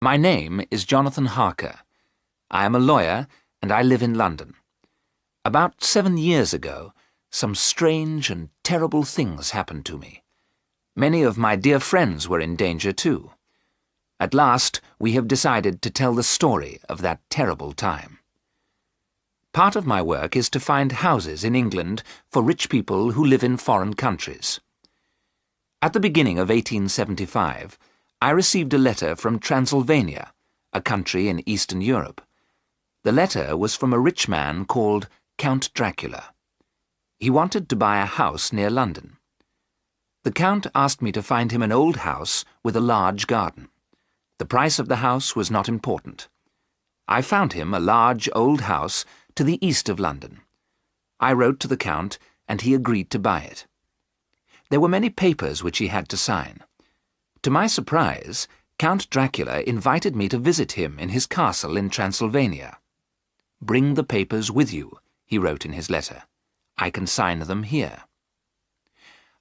My name is Jonathan Harker. I am a lawyer and I live in London. About 7 years ago, some strange and terrible things happened to me. Many of my dear friends were in danger too. At last, we have decided to tell the story of that terrible time. Part of my work is to find houses in England for rich people who live in foreign countries. At the beginning of 1875, I received a letter from Transylvania, a country in Eastern Europe. The letter was from a rich man called Count Dracula. He wanted to buy a house near London. The Count asked me to find him an old house with a large garden. The price of the house was not important. I found him a large old house to the east of London. I wrote to the Count, and he agreed to buy it. There were many papers which he had to sign. To my surprise, Count Dracula invited me to visit him in his castle in Transylvania. "Bring the papers with you," he wrote in his letter. "I can sign them here."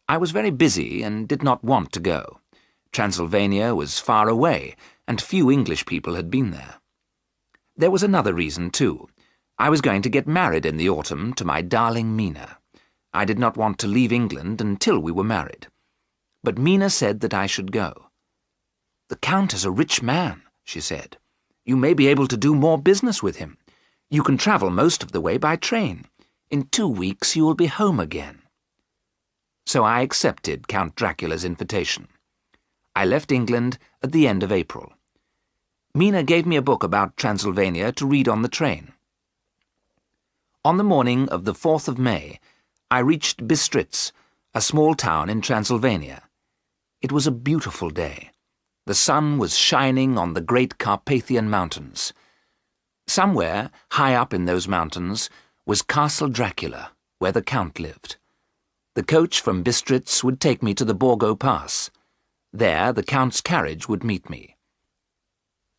I was very busy and did not want to go. Transylvania was far away, and few English people had been there. There was another reason, too. I was going to get married in the autumn to my darling Mina. I did not want to leave England until we were married. But Mina said that I should go. "The Count is a rich man," she said. "You may be able to do more business with him. You can travel most of the way by train. In 2 weeks you will be home again." So I accepted Count Dracula's invitation. I left England at the end of April. Mina gave me a book about Transylvania to read on the train. On the morning of the 4th of May, I reached Bistritz, a small town in Transylvania. It was a beautiful day. The sun was shining on the great Carpathian Mountains. Somewhere, high up in those mountains, was Castle Dracula, where the Count lived. The coach from Bistritz would take me to the Borgo Pass. There, the Count's carriage would meet me.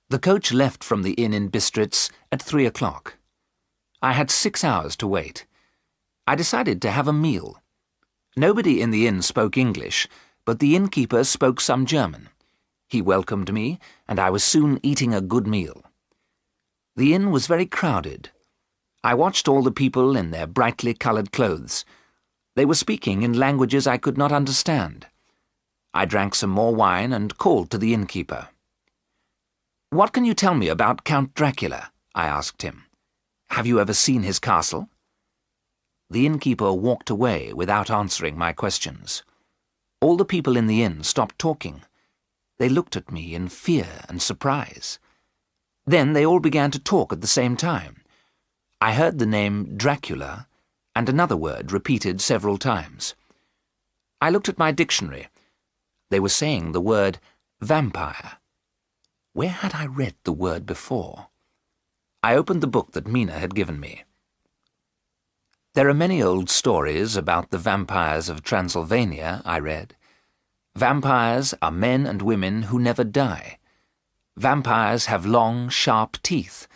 The coach left from the inn in Bistritz at 3 o'clock. I had 6 hours to wait. I decided to have a meal. Nobody in the inn spoke English, but the innkeeper spoke some German. He welcomed me, and I was soon eating a good meal. The inn was very crowded. I watched all the people in their brightly coloured clothes. They were speaking in languages I could not understand. I drank some more wine and called to the innkeeper. "What can you tell me about Count Dracula?" I asked him. "Have you ever seen his castle?" The innkeeper walked away without answering my questions. All the people in the inn stopped talking. They looked at me in fear and surprise. Then they all began to talk at the same time. I heard the name Dracula and another word repeated several times. I looked at my dictionary. They were saying the word vampire. Where had I read the word before? I opened the book that Mina had given me. "There are many old stories about the vampires of Transylvania," I read. "Vampires are men and women who never die. Vampires have long, sharp teeth.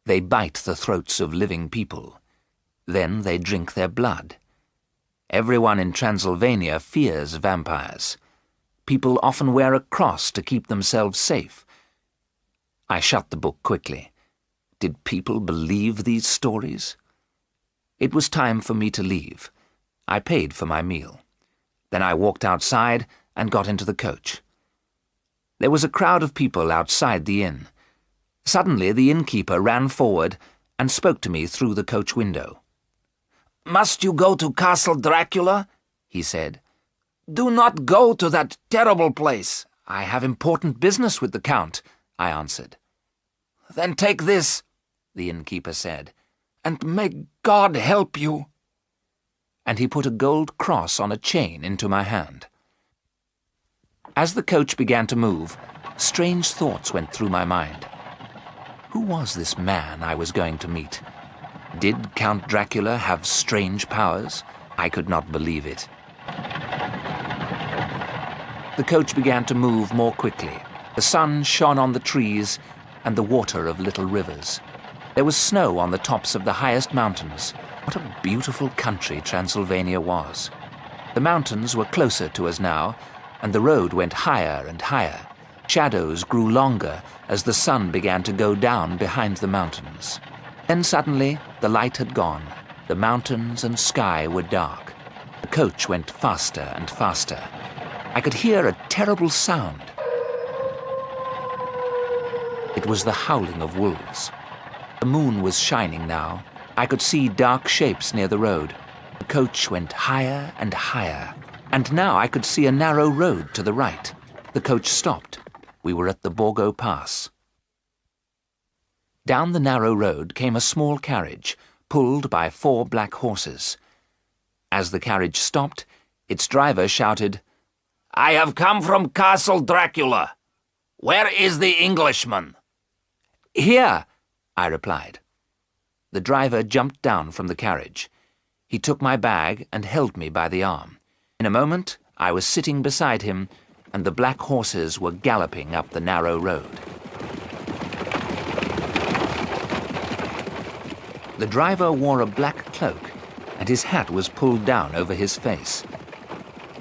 They bite the throats of living people. Then they drink their blood. Everyone in Transylvania fears vampires. People often wear a cross to keep themselves safe." I shut the book quickly. Did people believe these stories? It was time for me to leave. I paid for my meal. Then I walked outside and got into the coach. There was a crowd of people outside the inn. Suddenly the innkeeper ran forward and spoke to me through the coach window. "Must you go to Castle Dracula?" he said. "Do not go to that terrible place." "I have important business with the Count," I answered. "Then take this," the innkeeper said, "and may God help you." And he put a gold cross on a chain into my hand. As the coach began to move, strange thoughts went through my mind. Who was this man I was going to meet? Did Count Dracula have strange powers? I could not believe it. The coach began to move more quickly. The sun shone on the trees and the water of little rivers. There was snow on the tops of the highest mountains. What a beautiful country Transylvania was. The mountains were closer to us now, and the road went higher and higher. Shadows grew longer as the sun began to go down behind the mountains. Then suddenly the light had gone. The mountains and sky were dark. The coach went faster and faster. I could hear a terrible sound. It was the howling of wolves. The moon was shining now. I could see dark shapes near the road. The coach went higher and higher, and now I could see a narrow road to the right. The coach stopped. We were at the Borgo Pass. Down the narrow road came a small carriage, pulled by 4 black horses. As the carriage stopped, its driver shouted, "I have come from Castle Dracula. Where is the Englishman?" "Here," I replied. The driver jumped down from the carriage. He took my bag and held me by the arm. In a moment, I was sitting beside him, and the black horses were galloping up the narrow road. The driver wore a black cloak, and his hat was pulled down over his face.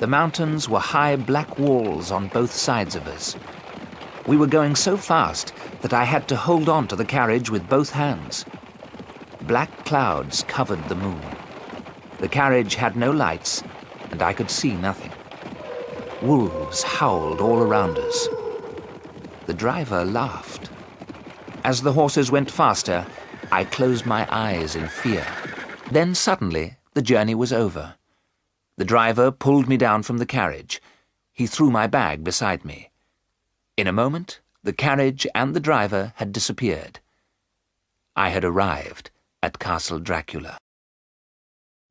The mountains were high black walls on both sides of us. We were going so fast that I had to hold on to the carriage with both hands. Black clouds covered the moon. The carriage had no lights, and I could see nothing. Wolves howled all around us. The driver laughed. As the horses went faster, I closed my eyes in fear. Then suddenly, the journey was over. The driver pulled me down from the carriage. He threw my bag beside me. In a moment, the carriage and the driver had disappeared. I had arrived at Castle Dracula.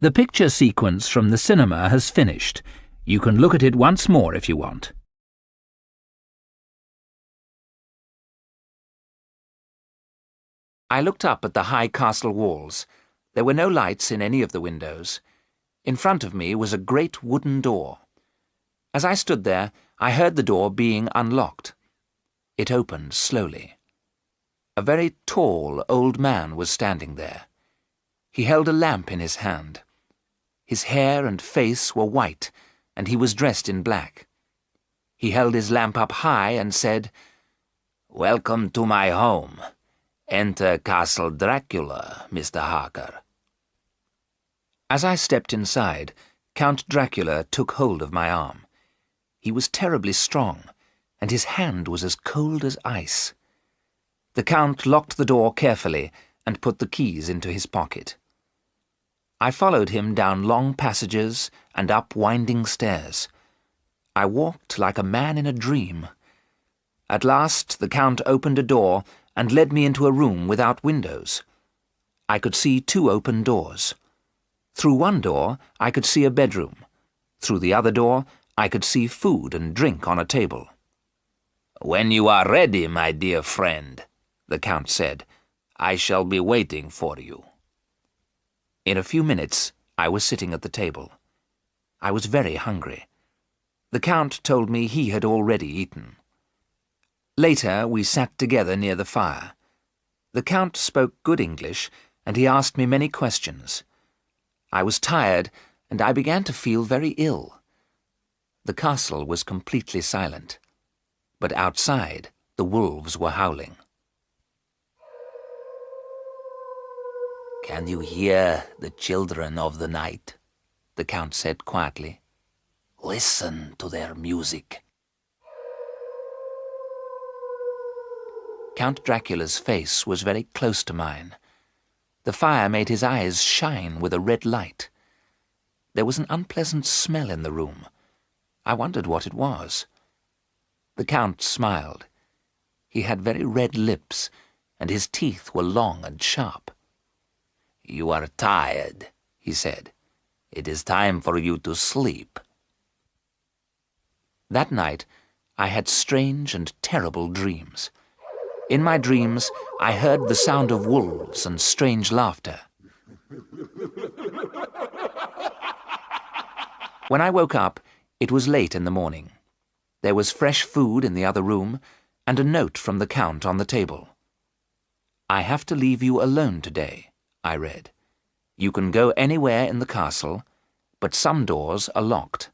The picture sequence from the cinema has finished. You can look at it once more if you want. I looked up at the high castle walls. There were no lights in any of the windows. In front of me was a great wooden door. As I stood there, I heard the door being unlocked. It opened slowly. A very tall old man was standing there. He held a lamp in his hand. His hair and face were white, and he was dressed in black. He held his lamp up high and said, "Welcome to my home. Enter Castle Dracula, Mr. Harker." As I stepped inside, Count Dracula took hold of my arm. He was terribly strong, and his hand was as cold as ice. The Count locked the door carefully and put the keys into his pocket. I followed him down long passages and up winding stairs. I walked like a man in a dream. At last the Count opened a door and led me into a room without windows. I could see 2 open doors. Through one door I could see a bedroom. Through the other door I could see food and drink on a table. "When you are ready, my dear friend," the Count said, "I shall be waiting for you." In a few minutes I was sitting at the table. I was very hungry. The Count told me he had already eaten. Later we sat together near the fire. The Count spoke good English, and he asked me many questions. I was tired, and I began to feel very ill. The castle was completely silent, but outside the wolves were howling. "Can you hear the children of the night?" the Count said quietly. "Listen to their music." Count Dracula's face was very close to mine. The fire made his eyes shine with a red light. There was an unpleasant smell in the room. I wondered what it was. The Count smiled. He had very red lips, and his teeth were long and sharp. "You are tired," he said. "It is time for you to sleep." That night I had strange and terrible dreams. In my dreams I heard the sound of wolves and strange laughter. When I woke up, it was late in the morning. There was fresh food in the other room, and a note from the Count on the table. "I have to leave you alone today," I read. "You can go anywhere in the castle, but some doors are locked.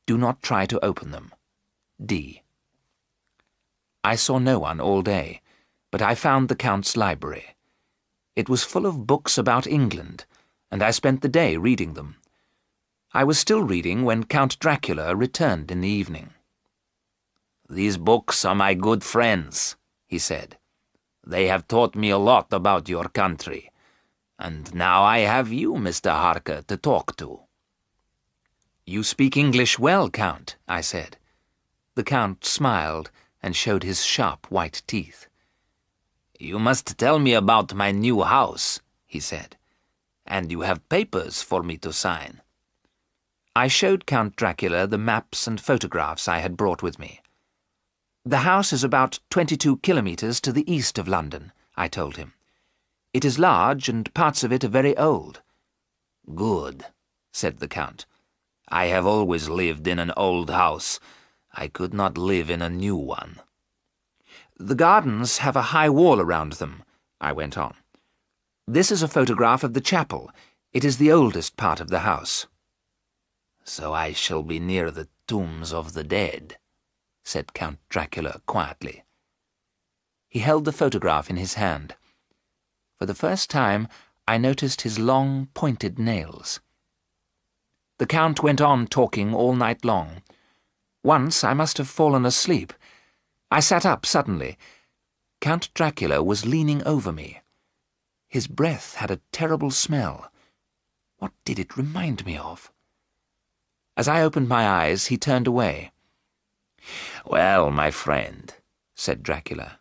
Do not try to open them. D." I saw no one all day, but I found the Count's library. It was full of books about England, and I spent the day reading them. I was still reading when Count Dracula returned in the evening. "These books are my good friends," he said. "They have taught me a lot about your country, and now I have you, Mr. Harker, to talk to." "You speak English well, Count," I said. The Count smiled and showed his sharp white teeth. "You must tell me about my new house," he said, "and you have papers for me to sign." I showed Count Dracula the maps and photographs I had brought with me. "The house is about 22 kilometres to the east of London," I told him. "It is large, and parts of it are very old." "Good," said the Count. "I have always lived in an old house. I could not live in a new one." "The gardens have a high wall around them," I went on. "This is a photograph of the chapel. It is the oldest part of the house." "So I shall be near the tombs of the dead," said Count Dracula quietly. He held the photograph in his hand. For the first time, I noticed his long, pointed nails. The Count went on talking all night long. Once I must have fallen asleep. I sat up suddenly. Count Dracula was leaning over me. His breath had a terrible smell. What did it remind me of? As I opened my eyes, he turned away. "Well, my friend," said Dracula,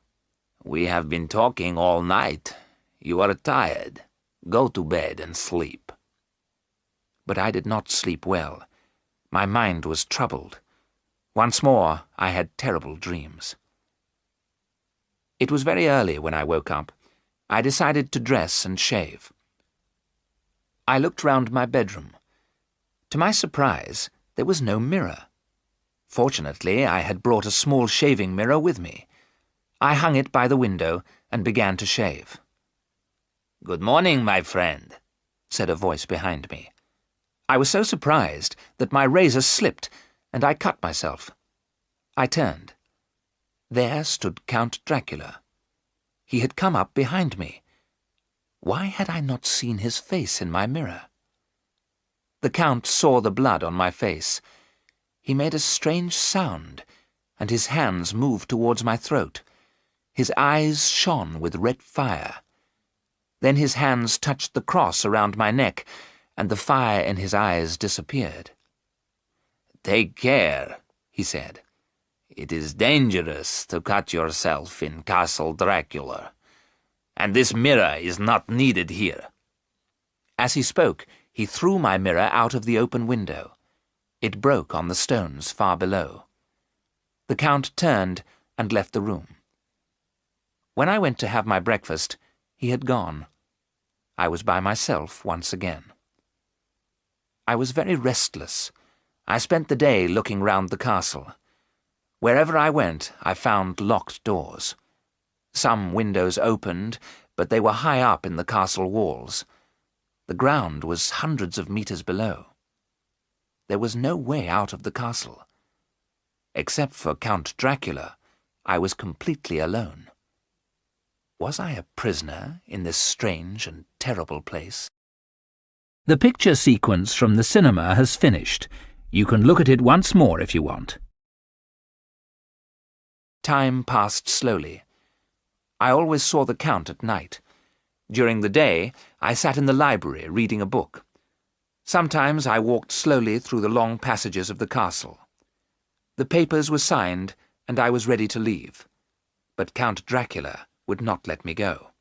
"we have been talking all night. You are tired. Go to bed and sleep." But I did not sleep well. My mind was troubled. Once more I had terrible dreams. It was very early when I woke up. I decided to dress and shave. I looked round my bedroom. To my surprise, there was no mirror. Fortunately, I had brought a small shaving mirror with me. I hung it by the window and began to shave. "Good morning, my friend," said a voice behind me. I was so surprised that my razor slipped, and I cut myself. I turned. There stood Count Dracula. He had come up behind me. Why had I not seen his face in my mirror? The Count saw the blood on my face. He made a strange sound, and his hands moved towards my throat. His eyes shone with red fire. Then his hands touched the cross around my neck, and the fire in his eyes disappeared. "Take care," he said. "It is dangerous to cut yourself in Castle Dracula, and this mirror is not needed here." As he spoke, he threw my mirror out of the open window. It broke on the stones far below. The Count turned and left the room. When I went to have my breakfast, he had gone. I was by myself once again. I was very restless. I spent the day looking round the castle. Wherever I went, I found locked doors. Some windows opened, but they were high up in the castle walls. The ground was hundreds of meters below. There was no way out of the castle. Except for Count Dracula, I was completely alone. Was I a prisoner in this strange and terrible place? The picture sequence from the cinema has finished. You can look at it once more if you want. Time passed slowly. I always saw the Count at night. During the day, I sat in the library reading a book. Sometimes I walked slowly through the long passages of the castle. The papers were signed, and I was ready to leave. But Count Dracula would not let me go.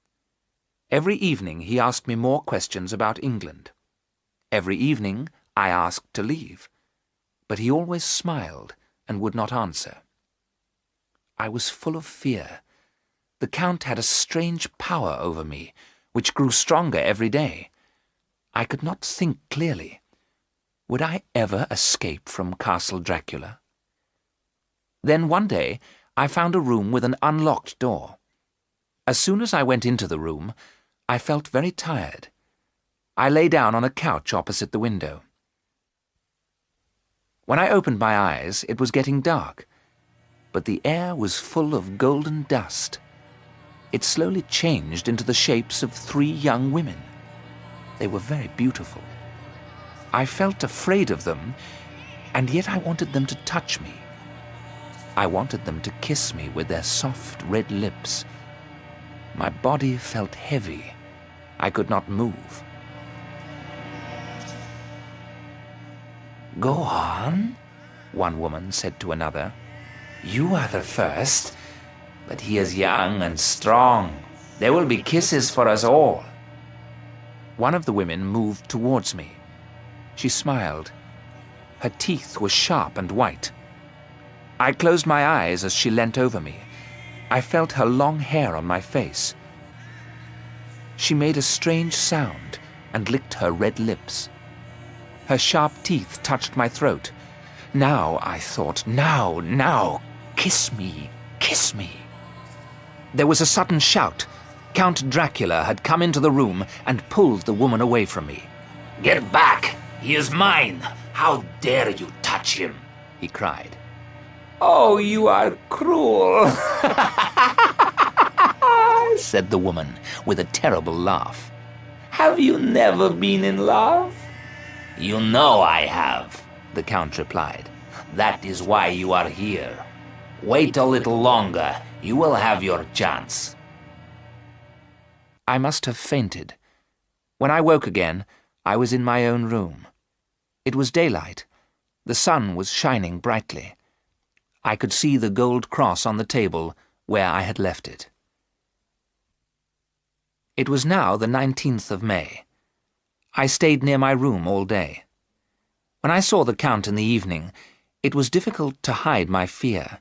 Every evening he asked me more questions about England. Every evening I asked to leave, but he always smiled and would not answer. I was full of fear. The Count had a strange power over me, which grew stronger every day. I could not think clearly. Would I ever escape from Castle Dracula? Then one day I found a room with an unlocked door. As soon as I went into the room, I felt very tired. I lay down on a couch opposite the window. When I opened my eyes, it was getting dark. but the air was full of golden dust. It slowly changed into the shapes of 3 young women. They were very beautiful. I felt afraid of them, and yet I wanted them to touch me. I wanted them to kiss me with their soft red lips. My body felt heavy. I could not move. "Go on," one woman said to another. "You are the first, but he is young and strong. There will be kisses for us all." One of the women moved towards me. She smiled. Her teeth were sharp and white. I closed my eyes as she leant over me. I felt her long hair on my face. She made a strange sound and licked her red lips. Her sharp teeth touched my throat. Now, I thought, now, kiss me, kiss me. There was a sudden shout. Count Dracula had come into the room and pulled the woman away from me. "Get back! He is mine! How dare you touch him!" he cried. "Oh, you are cruel," said the woman with a terrible laugh. "Have you never been in love?" "You know I have," the Count replied. "That is why you are here. Wait a little longer. You will have your chance." I must have fainted. When I woke again, I was in my own room. It was daylight. The sun was shining brightly. I could see the gold cross on the table where I had left it. It was now the 19th of May. I stayed near my room all day. When I saw the Count in the evening, it was difficult to hide my fear,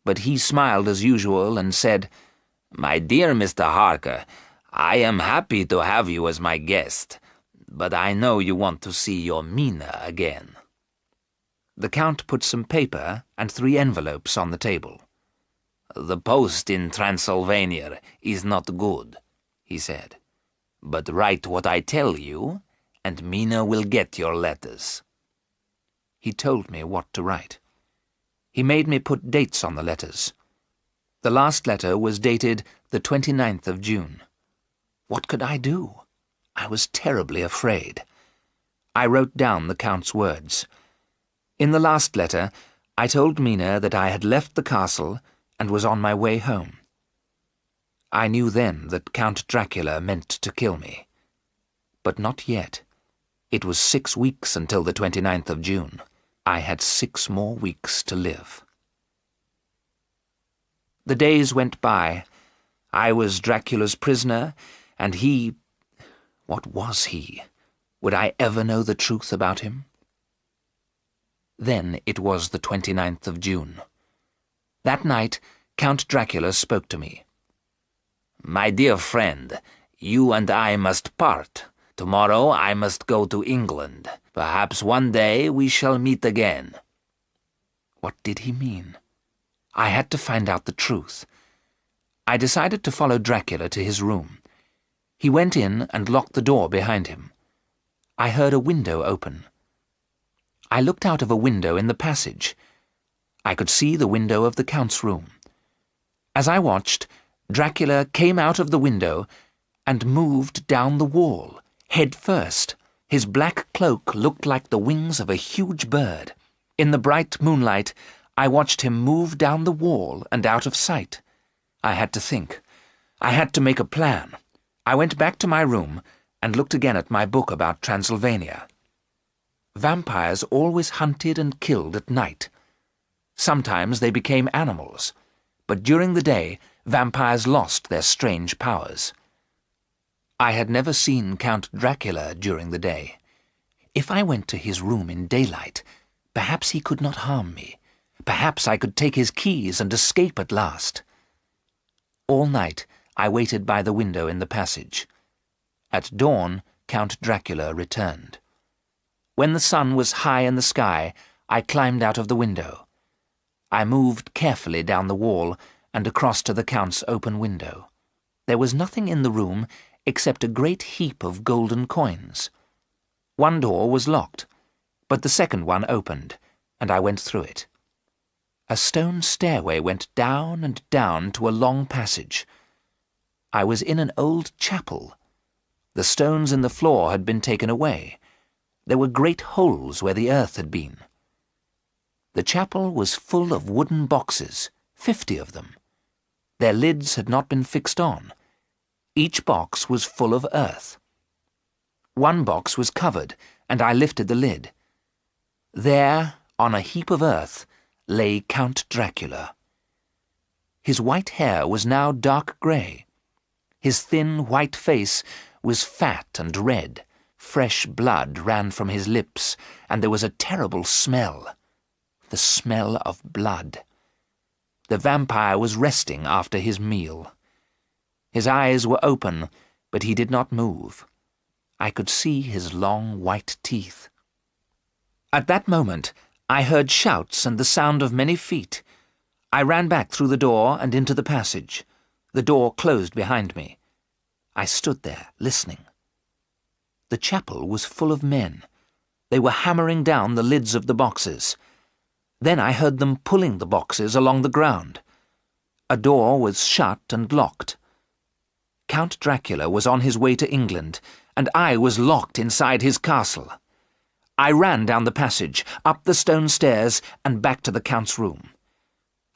but he smiled as usual and said, "My dear Mr. Harker, I am happy to have you as my guest, but I know you want to see your Mina again." The Count put some paper and 3 envelopes on the table. "The post in Transylvania is not good," he said. "But write what I tell you, and Mina will get your letters." He told me what to write. He made me put dates on the letters. The last letter was dated the 29th of June. What could I do? I was terribly afraid. I wrote down the Count's words. In the last letter, I told Mina that I had left the castle and was on my way home. I knew then that Count Dracula meant to kill me. But not yet. It was 6 weeks until the 29th of June. I had 6 more weeks to live. The days went by. I was Dracula's prisoner, and he... What was he? Would I ever know the truth about him? Then it was the 29th of June. That night, Count Dracula spoke to me. "My dear friend, you and I must part. Tomorrow I must go to England. Perhaps one day we shall meet again." What did he mean? I had to find out the truth. I decided to follow Dracula to his room. He went in and locked the door behind him. I heard a window open. I looked out of a window in the passage. I could see the window of the Count's room. As I watched, Dracula came out of the window and moved down the wall, head first. His black cloak looked like the wings of a huge bird. In the bright moonlight, I watched him move down the wall and out of sight. I had to think. I had to make a plan. I went back to my room and looked again at my book about Transylvania. Vampires always hunted and killed at night. Sometimes they became animals, but during the day, vampires lost their strange powers. I had never seen Count Dracula during the day. If I went to his room in daylight, perhaps he could not harm me. Perhaps I could take his keys and escape at last. All night, I waited by the window in the passage. At dawn, Count Dracula returned. When the sun was high in the sky, I climbed out of the window. I moved carefully down the wall and across to the Count's open window. There was nothing in the room except a great heap of golden coins. One door was locked, but the second one opened, and I went through it. A stone stairway went down and down to a long passage. I was in an old chapel. The stones in the floor had been taken away. There were great holes where the earth had been. The chapel was full of wooden boxes, 50 of them. Their lids had not been fixed on. Each box was full of earth. One box was covered, and I lifted the lid. There, on a heap of earth, lay Count Dracula. His white hair was now dark grey. His thin white face was fat and red. Fresh blood ran from his lips, and there was a terrible smell. The smell of blood. The vampire was resting after his meal. His eyes were open, but he did not move. I could see his long white teeth. At that moment, I heard shouts and the sound of many feet. I ran back through the door and into the passage. The door closed behind me. I stood there, listening. The chapel was full of men. They were hammering down the lids of the boxes. Then I heard them pulling the boxes along the ground. A door was shut and locked. Count Dracula was on his way to England, and I was locked inside his castle. I ran down the passage, up the stone stairs, and back to the Count's room.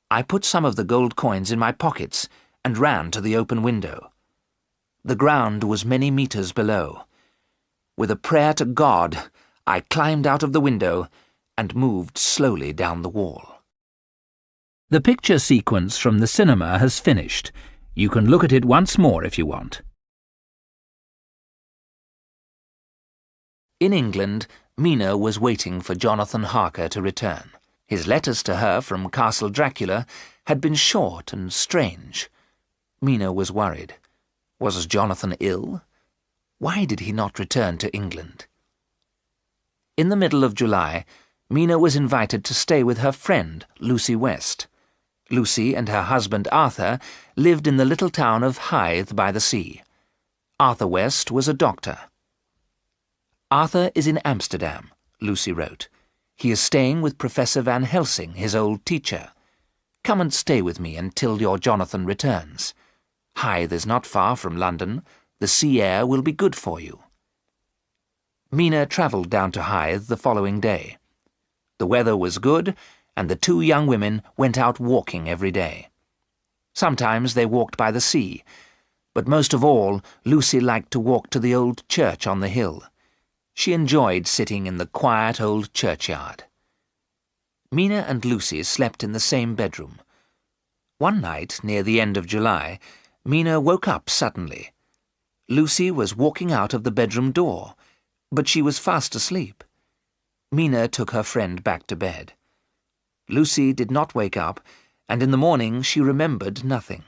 I put some of the gold coins in my pockets and ran to the open window. The ground was many meters below. With a prayer to God, I climbed out of the window and moved slowly down the wall. The picture sequence from the cinema has finished. You can look at it once more if you want. In England, Mina was waiting for Jonathan Harker to return. His letters to her from Castle Dracula had been short and strange. Mina was worried. Was Jonathan ill? Why did he not return to England? In the middle of July, Mina was invited to stay with her friend, Lucy West. Lucy and her husband Arthur lived in the little town of Hythe by the sea. Arthur West was a doctor. Arthur is in Amsterdam, Lucy wrote. He is staying with Professor Van Helsing, his old teacher. Come and stay with me until your Jonathan returns. Hythe is not far from London. The sea air will be good for you. Mina travelled down to Hythe the following day. The weather was good, and the two young women went out walking every day. Sometimes they walked by the sea, but most of all Lucy liked to walk to the old church on the hill. She enjoyed sitting in the quiet old churchyard. Mina and Lucy slept in the same bedroom. One night, near the end of July, Mina woke up suddenly. Lucy was walking out of the bedroom door, but she was fast asleep. Mina took her friend back to bed. Lucy did not wake up, and in the morning she remembered nothing.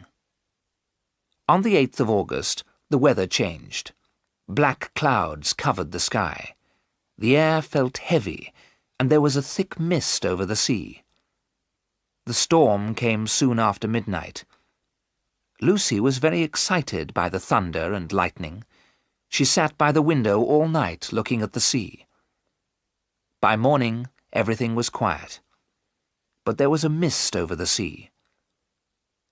On the 8th of August, the weather changed. Black clouds covered the sky. The air felt heavy, and there was a thick mist over the sea. The storm came soon after midnight. Lucy was very excited by the thunder and lightning. She sat by the window all night looking at the sea. By morning, everything was quiet. But there was a mist over the sea.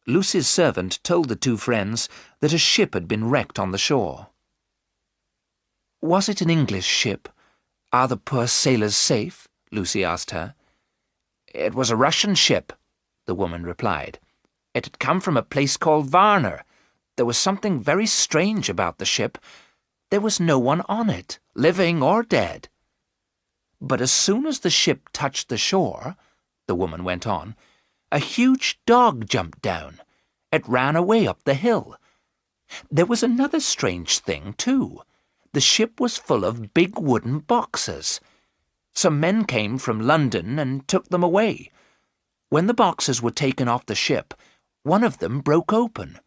Lucy's servant told the two friends that a ship had been wrecked on the shore. "Was it an English ship? Are the poor sailors safe?" Lucy asked her. "It was a Russian ship," the woman replied. "It had come from a place called Varna. There was something very strange about the ship. There was no one on it, living or dead. But as soon as the ship touched the shore," the woman went on, "a huge dog jumped down. It ran away up the hill. There was another strange thing, too. The ship was full of big wooden boxes. Some men came from London and took them away. When the boxes were taken off the ship, one of them broke open.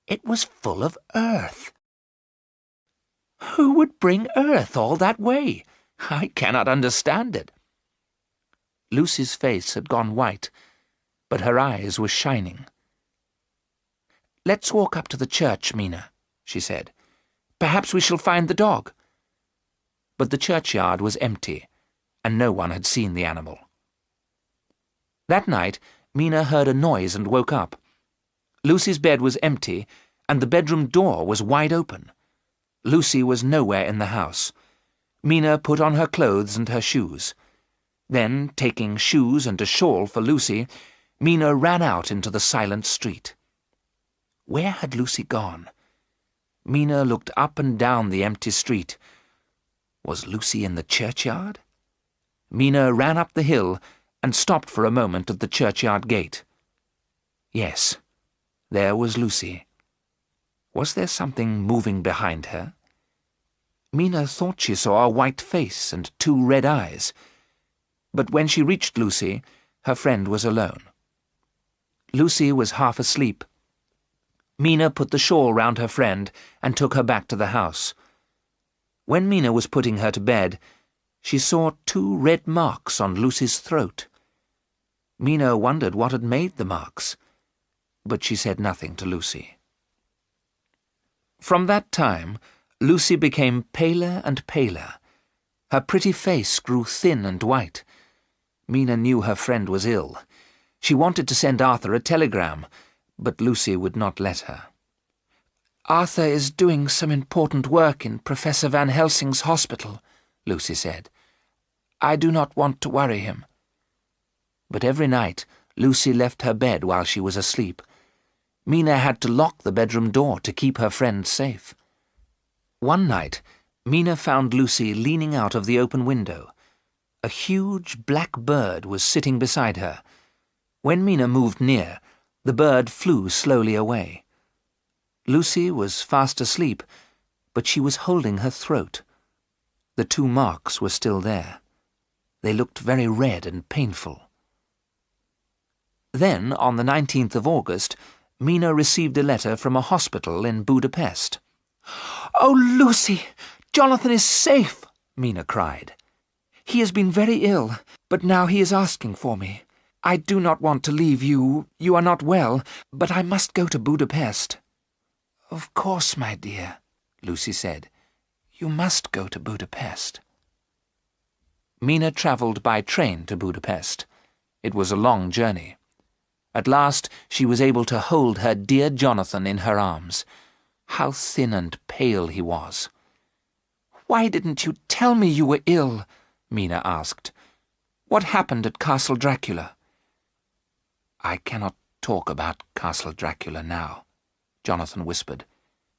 It was full of earth." "Who would bring earth all that way? I cannot understand it." Lucy's face had gone white, but her eyes were shining. "Let's walk up to the church, Mina," she said. "Perhaps we shall find the dog." But the churchyard was empty, and no one had seen the animal. That night, Mina heard a noise and woke up. Lucy's bed was empty, and the bedroom door was wide open. Lucy was nowhere in the house. Mina put on her clothes and her shoes. Then, taking shoes and a shawl for Lucy, Mina ran out into the silent street. Where had Lucy gone? Mina looked up and down the empty street. Was Lucy in the churchyard? Mina ran up the hill and stopped for a moment at the churchyard gate. Yes, there was Lucy. Was there something moving behind her? Mina thought she saw a white face and 2 red eyes. But when she reached Lucy, her friend was alone. Lucy was half asleep. Mina put the shawl round her friend and took her back to the house. When Mina was putting her to bed, she saw 2 red marks on Lucy's throat. Mina wondered what had made the marks, but she said nothing to Lucy. From that time, Lucy became paler and paler. Her pretty face grew thin and white. Mina knew her friend was ill. She wanted to send Arthur a telegram, but Lucy would not let her. "Arthur is doing some important work in Professor Van Helsing's hospital," Lucy said. "I do not want to worry him." But every night Lucy left her bed while she was asleep. Mina had to lock the bedroom door to keep her friend safe. One night, Mina found Lucy leaning out of the open window. A huge black bird was sitting beside her. When Mina moved near, the bird flew slowly away. Lucy was fast asleep, but she was holding her throat. The 2 marks were still there. They looked very red and painful. Then, on the 19th of August, Mina received a letter from a hospital in Budapest. "Oh, Lucy! Jonathan is safe!" Mina cried. "He has been very ill, but now he is asking for me. I do not want to leave you. You are not well, but I must go to Budapest." "Of course, my dear," Lucy said. "You must go to Budapest." Mina travelled by train to Budapest. It was a long journey. At last she was able to hold her dear Jonathan in her arms. How thin and pale he was. "Why didn't you tell me you were ill?" Mina asked. "What happened at Castle Dracula?" "I cannot talk about Castle Dracula now," Jonathan whispered.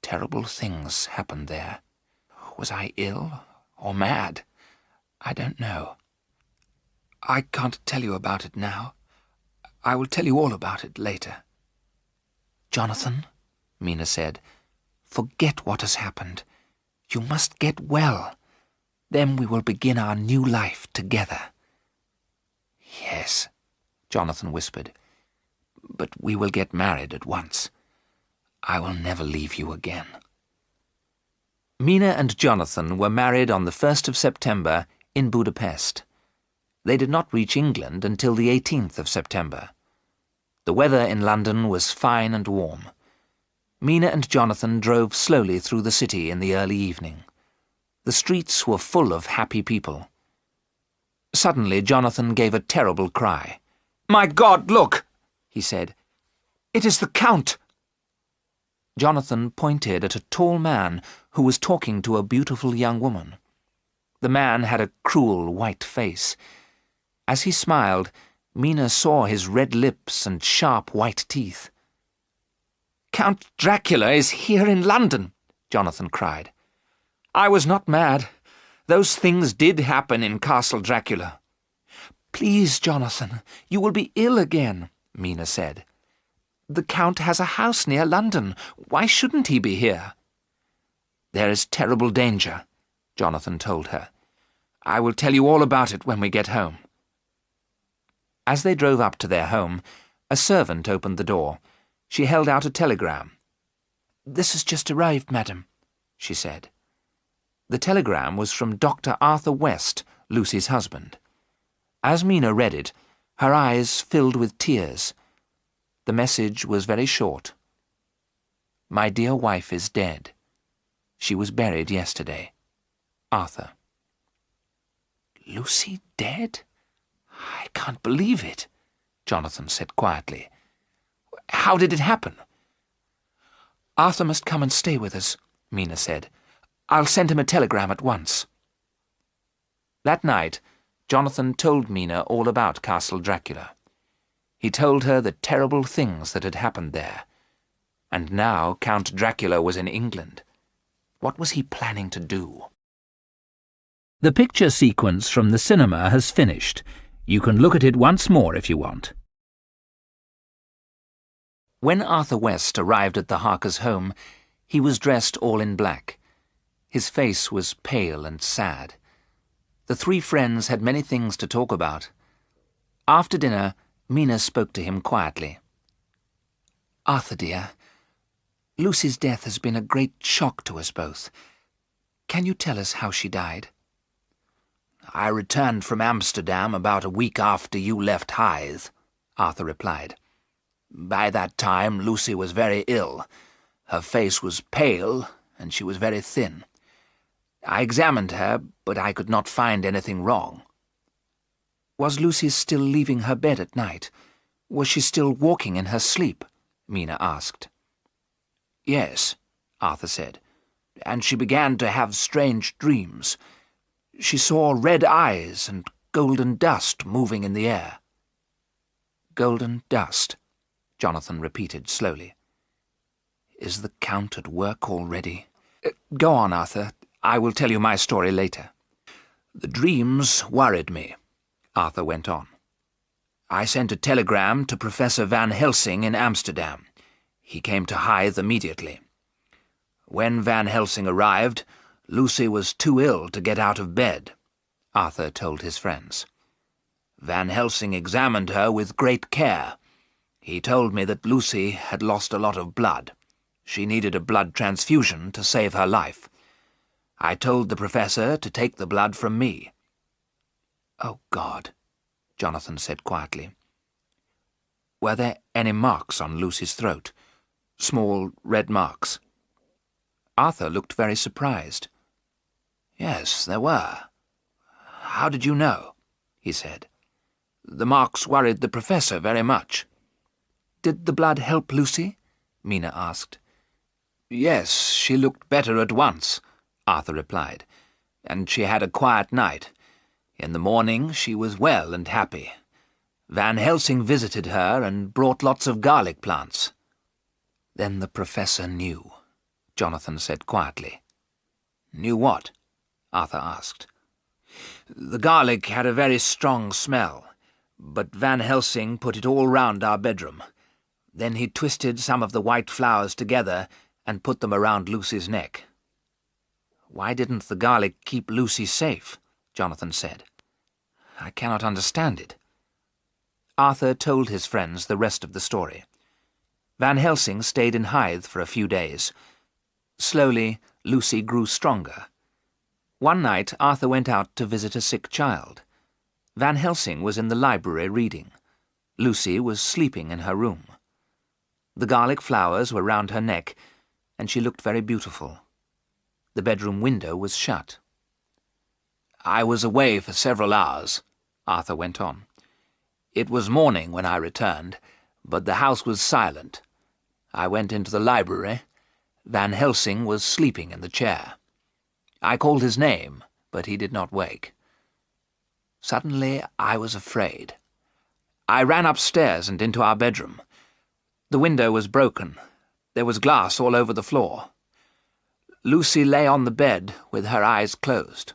"Terrible things happened there. Was I ill or mad? I don't know. I can't tell you about it now. I will tell you all about it later." "Jonathan," Mina said, "forget what has happened. You must get well. Then we will begin our new life together." "Yes," Jonathan whispered, "but we will get married at once. I will never leave you again." Mina and Jonathan were married on the 1st of September in Budapest. They did not reach England until the 18th of September. The weather in London was fine and warm. Mina and Jonathan drove slowly through the city in the early evening. The streets were full of happy people. Suddenly Jonathan gave a terrible cry. "My God, look!" he said. "It is the Count!" Jonathan pointed at a tall man who was talking to a beautiful young woman. The man had a cruel white face. As he smiled, Mina saw his red lips and sharp white teeth. "Count Dracula is here in London," Jonathan cried. "I was not mad. Those things did happen in Castle Dracula." "Please, Jonathan, you will be ill again," Mina said. "The Count has a house near London. Why shouldn't he be here?" "There is terrible danger," Jonathan told her. "I will tell you all about it when we get home." As they drove up to their home, a servant opened the door. She held out a telegram. "This has just arrived, madam," she said. The telegram was from Dr. Arthur West, Lucy's husband. As Mina read it, her eyes filled with tears. The message was very short. "My dear wife is dead. She was buried yesterday. Arthur." "Lucy dead? I can't believe it," Jonathan said quietly. "How did it happen?" "Arthur must come and stay with us," Mina said. "I'll send him a telegram at once." That night, Jonathan told Mina all about Castle Dracula. He told her the terrible things that had happened there. And now Count Dracula was in England. What was he planning to do? The picture sequence from the cinema has finished. You can look at it once more if you want. When Arthur West arrived at the Harkers' home, he was dressed all in black. His face was pale and sad. The three friends had many things to talk about. After dinner, Mina spoke to him quietly. "Arthur, dear, Lucy's death has been a great shock to us both. Can you tell us how she died?" "I returned from Amsterdam about a week after you left Hythe," Arthur replied. "By that time Lucy was very ill. Her face was pale, and she was very thin. I examined her, but I could not find anything wrong." "Was Lucy still leaving her bed at night? Was she still walking in her sleep?" Mina asked. "Yes," Arthur said, "and she began to have strange dreams. She saw red eyes and golden dust moving in the air." "Golden dust," Jonathan repeated slowly. "Is the Count at work already?" Go on, Arthur. I will tell you my story later." "The dreams worried me," Arthur went on. "I sent a telegram to Professor Van Helsing in Amsterdam. He came to Hythe immediately. When Van Helsing arrived, Lucy was too ill to get out of bed," Arthur told his friends. "Van Helsing examined her with great care. He told me that Lucy had lost a lot of blood. She needed a blood transfusion to save her life. I told the professor to take the blood from me." "Oh, God," Jonathan said quietly. "Were there any marks on Lucy's throat? Small red marks?" Arthur looked very surprised. "Yes, there were. How did you know?" he said. "The marks worried the professor very much." "Did the blood help Lucy?" Mina asked. "Yes, she looked better at once," Arthur replied, "and she had a quiet night. In the morning she was well and happy. Van Helsing visited her and brought lots of garlic plants." "Then the professor knew," Jonathan said quietly. "Knew what?" Arthur asked. "The garlic had a very strong smell, but Van Helsing put it all round our bedroom. Then he twisted some of the white flowers together and put them around Lucy's neck." "Why didn't the garlic keep Lucy safe?" Jonathan said. "I cannot understand it." Arthur told his friends the rest of the story. Van Helsing stayed in Hythe for a few days. Slowly, Lucy grew stronger. One night, Arthur went out to visit a sick child. Van Helsing was in the library reading. Lucy was sleeping in her room. The garlic flowers were round her neck, and she looked very beautiful. The bedroom window was shut. "I was away for several hours," Arthur went on. "It was morning when I returned, but the house was silent. I went into the library. Van Helsing was sleeping in the chair. I called his name, but he did not wake. Suddenly I was afraid. I ran upstairs and into our bedroom. The window was broken. There was glass all over the floor. Lucy lay on the bed with her eyes closed.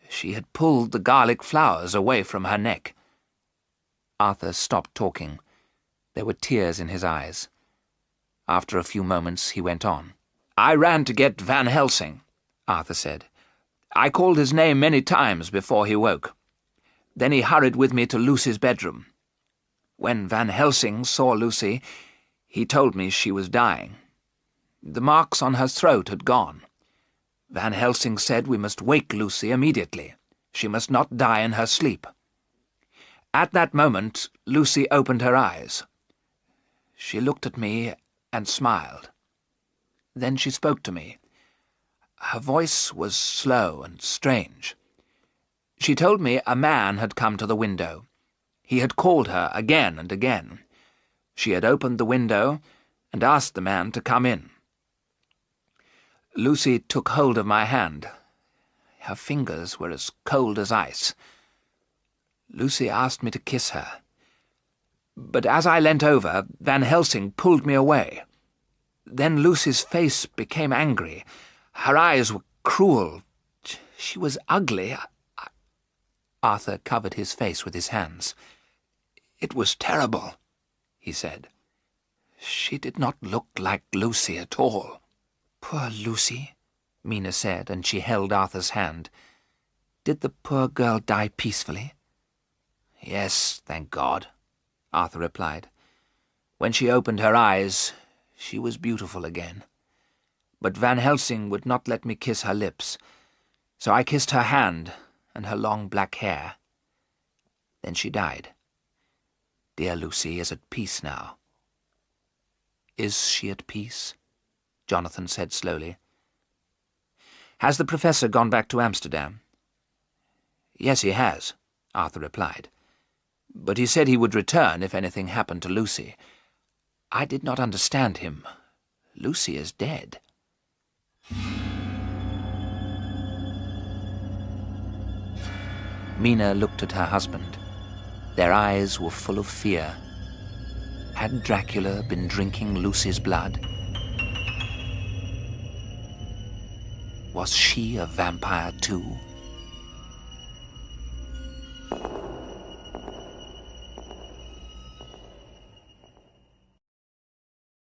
She had pulled the garlic flowers away from her neck." Arthur stopped talking. There were tears in his eyes. After a few moments he went on. "I ran to get Van Helsing," Arthur said. "I called his name many times before he woke. Then he hurried with me to Lucy's bedroom. When Van Helsing saw Lucy, he told me she was dying. The marks on her throat had gone. Van Helsing said we must wake Lucy immediately. She must not die in her sleep. At that moment, Lucy opened her eyes. She looked at me and smiled. Then she spoke to me. Her voice was slow and strange. She told me a man had come to the window. He had called her again and again. She had opened the window and asked the man to come in. Lucy took hold of my hand. Her fingers were as cold as ice. Lucy asked me to kiss her. But as I leant over, Van Helsing pulled me away. Then Lucy's face became angry. Her eyes were cruel. She was ugly. Arthur covered his face with his hands. "It was terrible," he said. "She did not look like Lucy at all." "Poor Lucy," Mina said, and she held Arthur's hand. "Did the poor girl die peacefully?" "Yes, thank God," Arthur replied. "When she opened her eyes, she was beautiful again. But Van Helsing would not let me kiss her lips, so I kissed her hand and her long black hair. Then she died. Dear Lucy is at peace now." "Is she at peace?" Jonathan said slowly. "Has the professor gone back to Amsterdam?" "Yes, he has," Arthur replied. "But he said he would return if anything happened to Lucy. I did not understand him. Lucy is dead." Mina looked at her husband. Their eyes were full of fear. Had Dracula been drinking Lucy's blood? Was she a vampire too?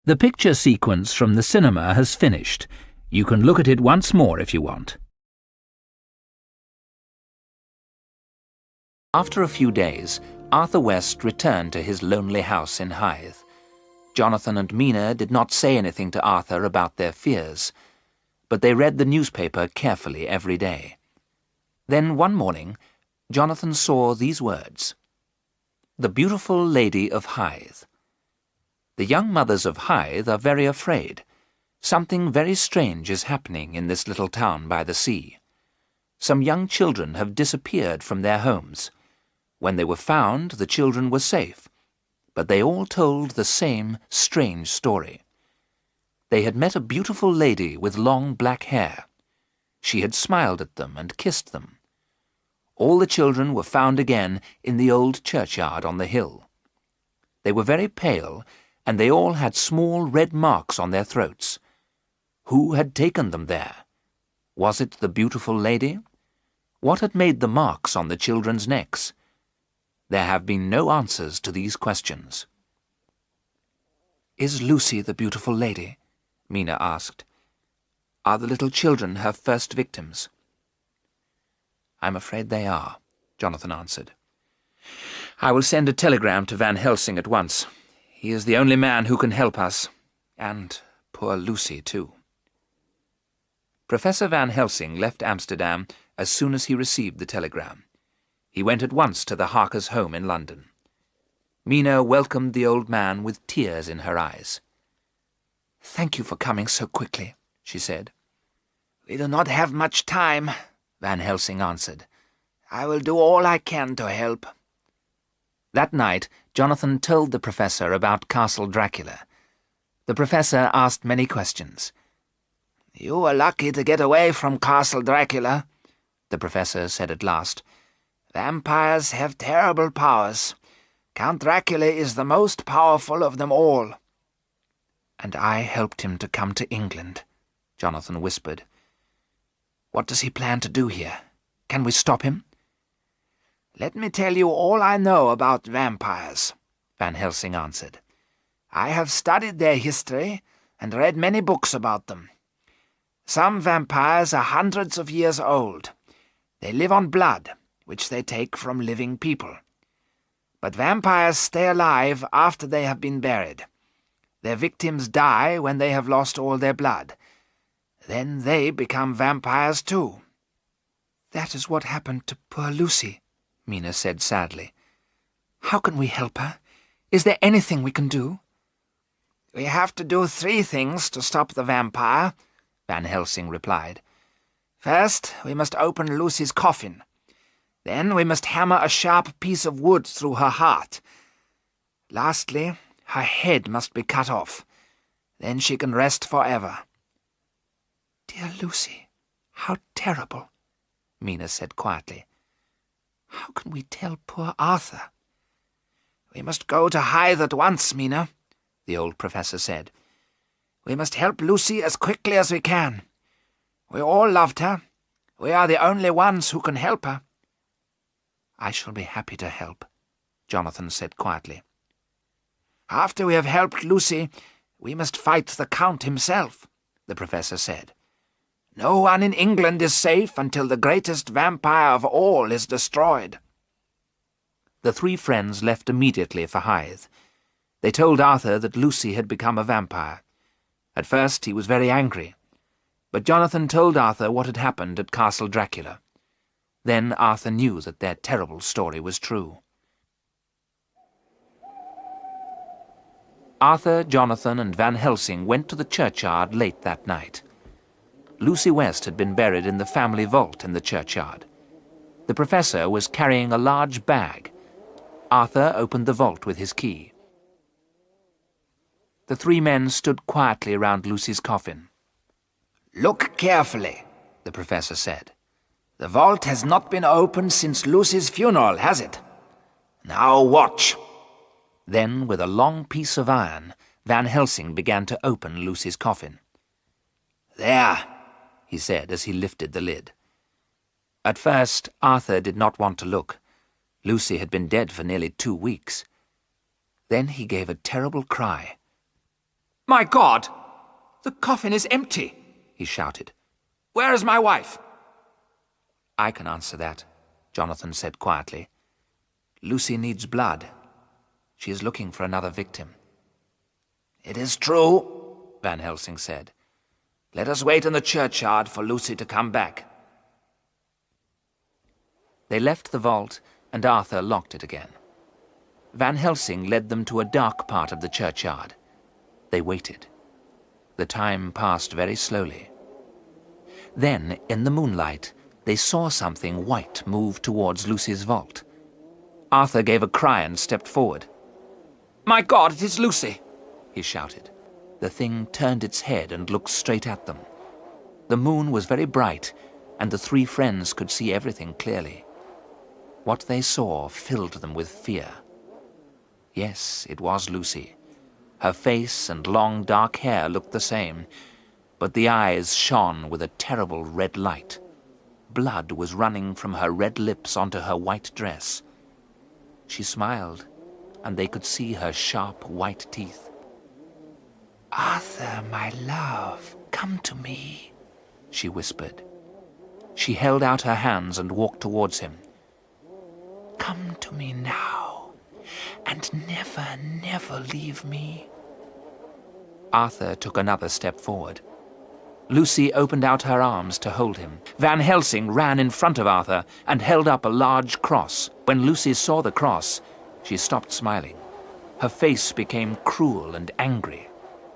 The picture sequence from the cinema has finished. You can look at it once more if you want. After a few days, Arthur West returned to his lonely house in Hythe. Jonathan and Mina did not say anything to Arthur about their fears, but they read the newspaper carefully every day. Then one morning, Jonathan saw these words: "The beautiful lady of Hythe." The young mothers of Hythe are very afraid. Something very strange is happening in this little town by the sea. Some young children have disappeared from their homes. When they were found, the children were safe, but they all told the same strange story. They had met a beautiful lady with long black hair. She had smiled at them and kissed them. All the children were found again in the old churchyard on the hill. They were very pale, and they all had small red marks on their throats. Who had taken them there? Was it the beautiful lady? What had made the marks on the children's necks? There have been no answers to these questions. "Is Lucy the beautiful lady?" Mina asked. "Are the little children her first victims?" "I'm afraid they are," Jonathan answered. "I will send a telegram to Van Helsing at once. He is the only man who can help us, and poor Lucy too." Professor Van Helsing left Amsterdam as soon as he received the telegram. He went at once to the Harkers' home in London. Mina welcomed the old man with tears in her eyes. "Thank you for coming so quickly," she said. "We do not have much time," Van Helsing answered. "I will do all I can to help." That night, Jonathan told the professor about Castle Dracula. The professor asked many questions. "You were lucky to get away from Castle Dracula," the professor said at last. "Vampires have terrible powers. Count Dracula is the most powerful of them all." "And I helped him to come to England," Jonathan whispered. "What does he plan to do here? Can we stop him?" "Let me tell you all I know about vampires," Van Helsing answered. "I have studied their history and read many books about them. Some vampires are hundreds of years old. They live on blood, which they take from living people. But vampires stay alive after they have been buried. Their victims die when they have lost all their blood. Then they become vampires too." "That is what happened to poor Lucy," Mina said sadly. "How can we help her? Is there anything we can do?" "We have to do 3 things to stop the vampire," Van Helsing replied. "First, we must open Lucy's coffin. Then we must hammer a sharp piece of wood through her heart. Lastly, her head must be cut off. Then she can rest forever." "Dear Lucy, how terrible," Mina said quietly. "How can we tell poor Arthur?" "We must go to Hythe at once, Mina," the old professor said. "We must help Lucy as quickly as we can. We all loved her. We are the only ones who can help her." "I shall be happy to help," Jonathan said quietly. "After we have helped Lucy, we must fight the Count himself," the professor said. "No one in England is safe until the greatest vampire of all is destroyed." The three friends left immediately for Hythe. They told Arthur that Lucy had become a vampire. At first he was very angry, but Jonathan told Arthur what had happened at Castle Dracula. Then Arthur knew that their terrible story was true. Arthur, Jonathan, and Van Helsing went to the churchyard late that night. Lucy West had been buried in the family vault in the churchyard. The professor was carrying a large bag. Arthur opened the vault with his key. The three men stood quietly around Lucy's coffin. "Look carefully," the professor said. "The vault has not been opened since Lucy's funeral, has it? Now watch." Then, with a long piece of iron, Van Helsing began to open Lucy's coffin. "There," he said as he lifted the lid. At first, Arthur did not want to look. Lucy had been dead for nearly 2 weeks. Then he gave a terrible cry. "My God! The coffin is empty!" he shouted. "Where is my wife?" "I can answer that," Jonathan said quietly. "Lucy needs blood. She is looking for another victim." "It is true," Van Helsing said. "Let us wait in the churchyard for Lucy to come back." They left the vault, and Arthur locked it again. Van Helsing led them to a dark part of the churchyard. They waited. The time passed very slowly. Then, in the moonlight, they saw something white move towards Lucy's vault. Arthur gave a cry and stepped forward. "My God, it is Lucy!" he shouted. The thing turned its head and looked straight at them. The moon was very bright, and the three friends could see everything clearly. What they saw filled them with fear. Yes, it was Lucy. Her face and long dark hair looked the same, but the eyes shone with a terrible red light. Blood was running from her red lips onto her white dress. She smiled, and they could see her sharp white teeth. "Arthur, my love, come to me," she whispered. She held out her hands and walked towards him. "Come to me now, and never, never leave me." Arthur took another step forward. Lucy opened out her arms to hold him. Van Helsing ran in front of Arthur and held up a large cross. When Lucy saw the cross, she stopped smiling. Her face became cruel and angry.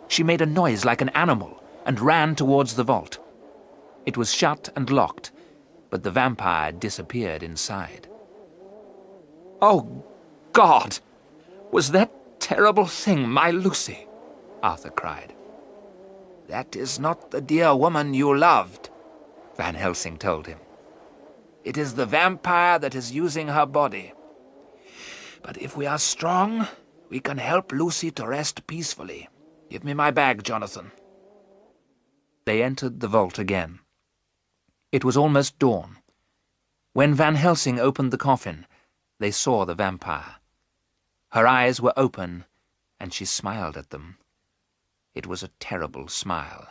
She made a noise like an animal and ran towards the vault. It was shut and locked, but the vampire disappeared inside. "Oh, God! Was that terrible thing my Lucy?" Arthur cried. "That is not the dear woman you loved," Van Helsing told him. "It is the vampire that is using her body. But if we are strong, we can help Lucy to rest peacefully. Give me my bag, Jonathan." They entered the vault again. It was almost dawn. When Van Helsing opened the coffin, they saw the vampire. Her eyes were open, and she smiled at them. It was a terrible smile.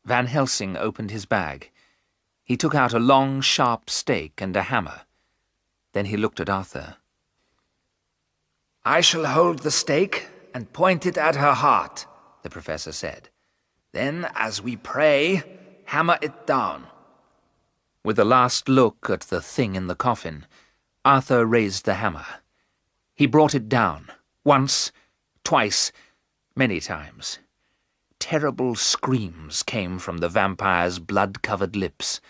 Van Helsing opened his bag. He took out a long, sharp stake and a hammer. Then he looked at Arthur. "I shall hold the stake and point it at her heart," the professor said. "Then, as we pray, hammer it down." With a last look at the thing in the coffin, Arthur raised the hammer. He brought it down, once, twice, many times. Terrible screams came from the vampire's blood-covered lips.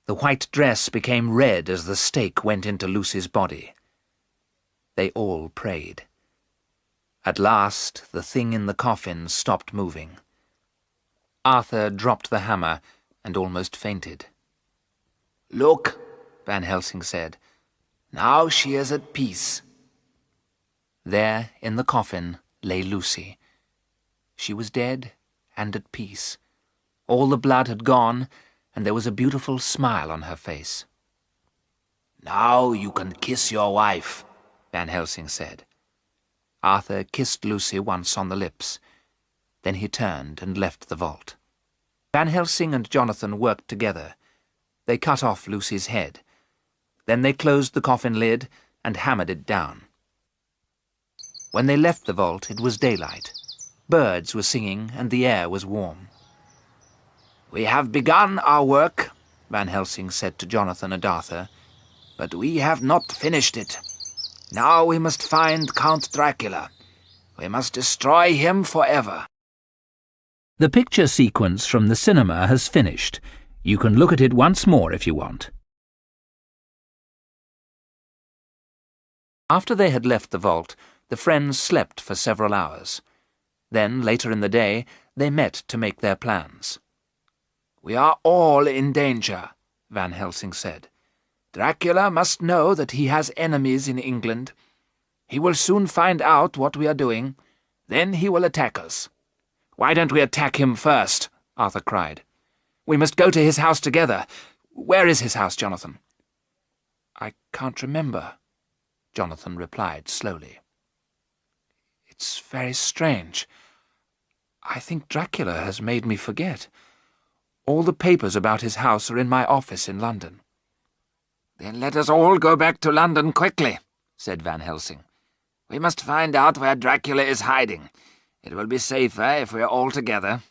The white dress became red as the stake went into Lucy's body. They all prayed. At last, the thing in the coffin stopped moving. Arthur dropped the hammer and almost fainted. "Look," Van Helsing said. "Now she is at peace." There, in the coffin, lay Lucy. She was dead and at peace. All the blood had gone, and there was a beautiful smile on her face. "Now you can kiss your wife," Van Helsing said. Arthur kissed Lucy once on the lips. Then he turned and left the vault. Van Helsing and Jonathan worked together. They cut off Lucy's head. Then they closed the coffin lid and hammered it down. When they left the vault, it was daylight. Birds were singing and the air was warm. "We have begun our work," Van Helsing said to Jonathan and Arthur, "but we have not finished it. Now we must find Count Dracula. We must destroy him forever." The picture sequence from the cinema has finished. You can look at it once more if you want. After they had left the vault, the friends slept for several hours. Then, later in the day, they met to make their plans. "We are all in danger," Van Helsing said. "Dracula must know that he has enemies in England. He will soon find out what we are doing. Then he will attack us." "Why don't we attack him first?" Arthur cried. "We must go to his house together. Where is his house, Jonathan?" "I can't remember," Jonathan replied slowly. "It's very strange. I think Dracula has made me forget. All the papers about his house are in my office in London." "Then let us all go back to London quickly," said Van Helsing. "We must find out where Dracula is hiding. It will be safer if we are all together.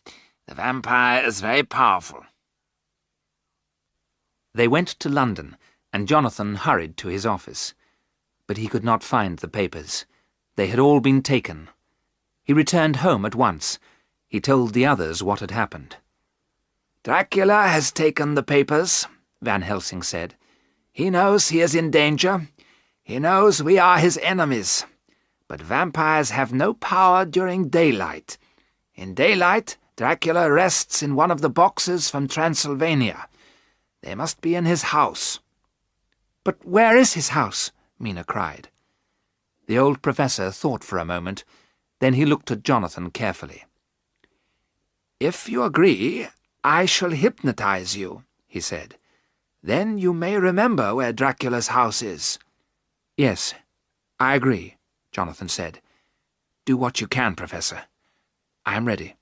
The vampire is very powerful." They went to London, and Jonathan hurried to his office. But he could not find the papers. They had all been taken. He returned home at once. He told the others what had happened. "Dracula has taken the papers," Van Helsing said. "He knows he is in danger. He knows we are his enemies. But vampires have no power during daylight. In daylight, Dracula rests in one of the boxes from Transylvania. They must be in his house." "But where is his house?" Mina cried. The old professor thought for a moment. Then he looked at Jonathan carefully. "If you agree, I shall hypnotize you," he said. "Then you may remember where Dracula's house is." "Yes, I agree," Jonathan said. "Do what you can, Professor. I am ready."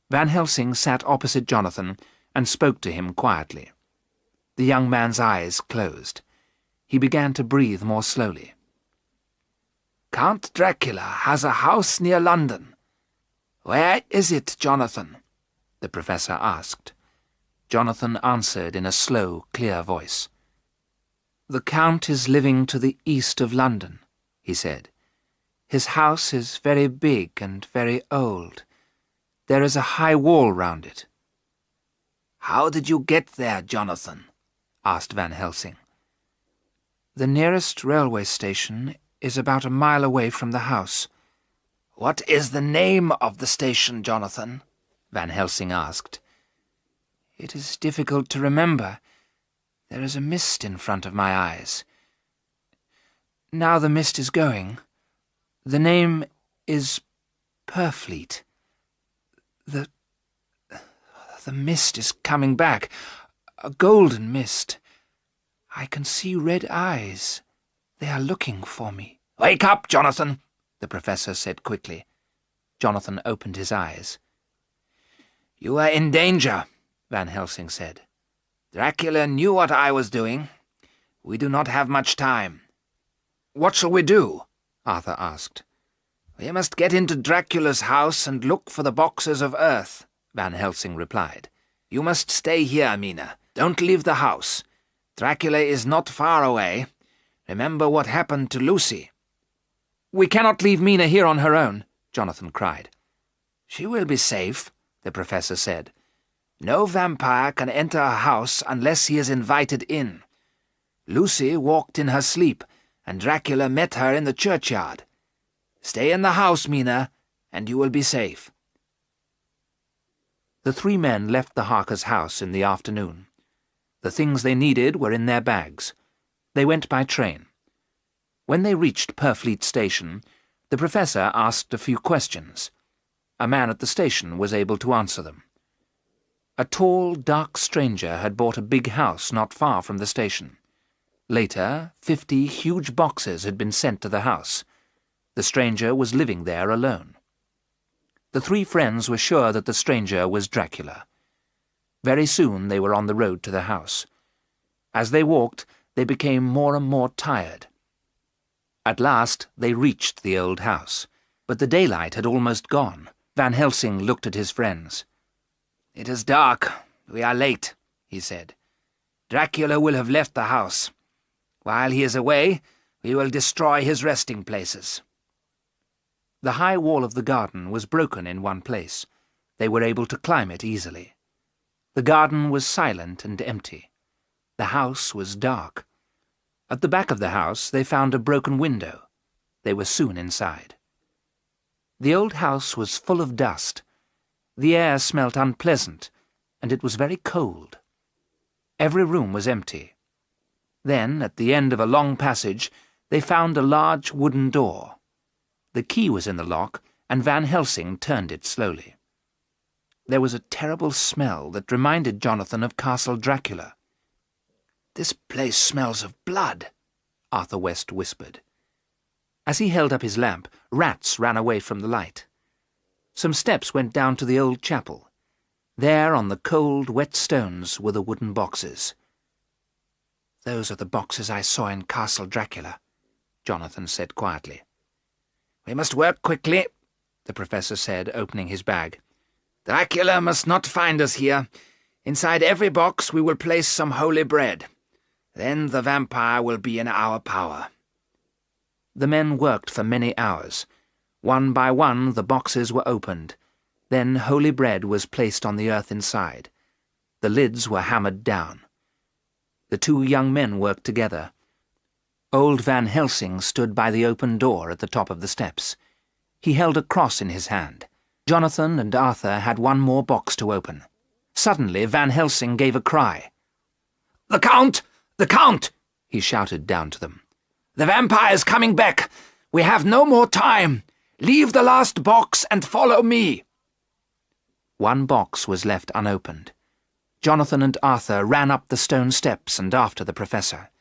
Van Helsing sat opposite Jonathan and spoke to him quietly. The young man's eyes closed. He began to breathe more slowly. "Count Dracula has a house near London. Where is it, Jonathan?" the professor asked. Jonathan answered in a slow, clear voice. "The Count is living to the east of London," he said. "His house is very big and very old. There is a high wall round it." "How did you get there, Jonathan?" asked Van Helsing. "The nearest railway station is about a mile away from the house." "What is the name of the station, Jonathan?" Van Helsing asked. "It is difficult to remember. There is a mist in front of my eyes. Now the mist is going. The name is Purfleet. The mist is coming back, a golden mist. I can see red eyes. They are looking for me." "Wake up, Jonathan," the professor said quickly. Jonathan opened his eyes. "You are in danger," Van Helsing said. "Dracula knew what I was doing. We do not have much time." "What shall we do?" Arthur asked. "We must get into Dracula's house and look for the boxes of earth," Van Helsing replied. "You must stay here, Mina. Don't leave the house. Dracula is not far away. Remember what happened to Lucy." "We cannot leave Mina here on her own," Jonathan cried. "She will be safe," the professor said. No vampire can enter a house unless he is invited in. Lucy walked in her sleep, and Dracula met her in the churchyard. Stay in the house, Mina, and you will be safe." The three men left the Harkers' house in the afternoon. The things they needed were in their bags. They went by train. When they reached Purfleet Station, the professor asked a few questions. A man at the station was able to answer them. A tall, dark stranger had bought a big house not far from the station. Later, 50 huge boxes had been sent to the house. The stranger was living there alone. The three friends were sure that the stranger was Dracula. Very soon they were on the road to the house. As they walked, they became more and more tired. At last they reached the old house, but the daylight had almost gone. Van Helsing looked at his friends. "It is dark. We are late," he said. "Dracula will have left the house. While he is away, we will destroy his resting places." The high wall of the garden was broken in one place. They were able to climb it easily. The garden was silent and empty. The house was dark. At the back of the house they found a broken window. They were soon inside. The old house was full of dust. The air smelt unpleasant, and it was very cold. Every room was empty. Then, at the end of a long passage, they found a large wooden door. The key was in the lock, and Van Helsing turned it slowly. There was a terrible smell that reminded Jonathan of Castle Dracula. "This place smells of blood," Arthur West whispered. As he held up his lamp, rats ran away from the light. Some steps went down to the old chapel. There, on the cold, wet stones, were the wooden boxes. "Those are the boxes I saw in Castle Dracula," Jonathan said quietly. "We must work quickly," the professor said, opening his bag. "Dracula must not find us here. Inside every box we will place some holy bread. Then the vampire will be in our power." The men worked for many hours. One by one the boxes were opened. Then holy bread was placed on the earth inside. The lids were hammered down. The two young men worked together. Old Van Helsing stood by the open door at the top of the steps. He held a cross in his hand. Jonathan and Arthur had one more box to open. Suddenly Van Helsing gave a cry. "The Count! The Count!" he shouted down to them. "The vampire is coming back! We have no more time! Leave the last box and follow me!" One box was left unopened. Jonathan and Arthur ran up the stone steps and after the professor.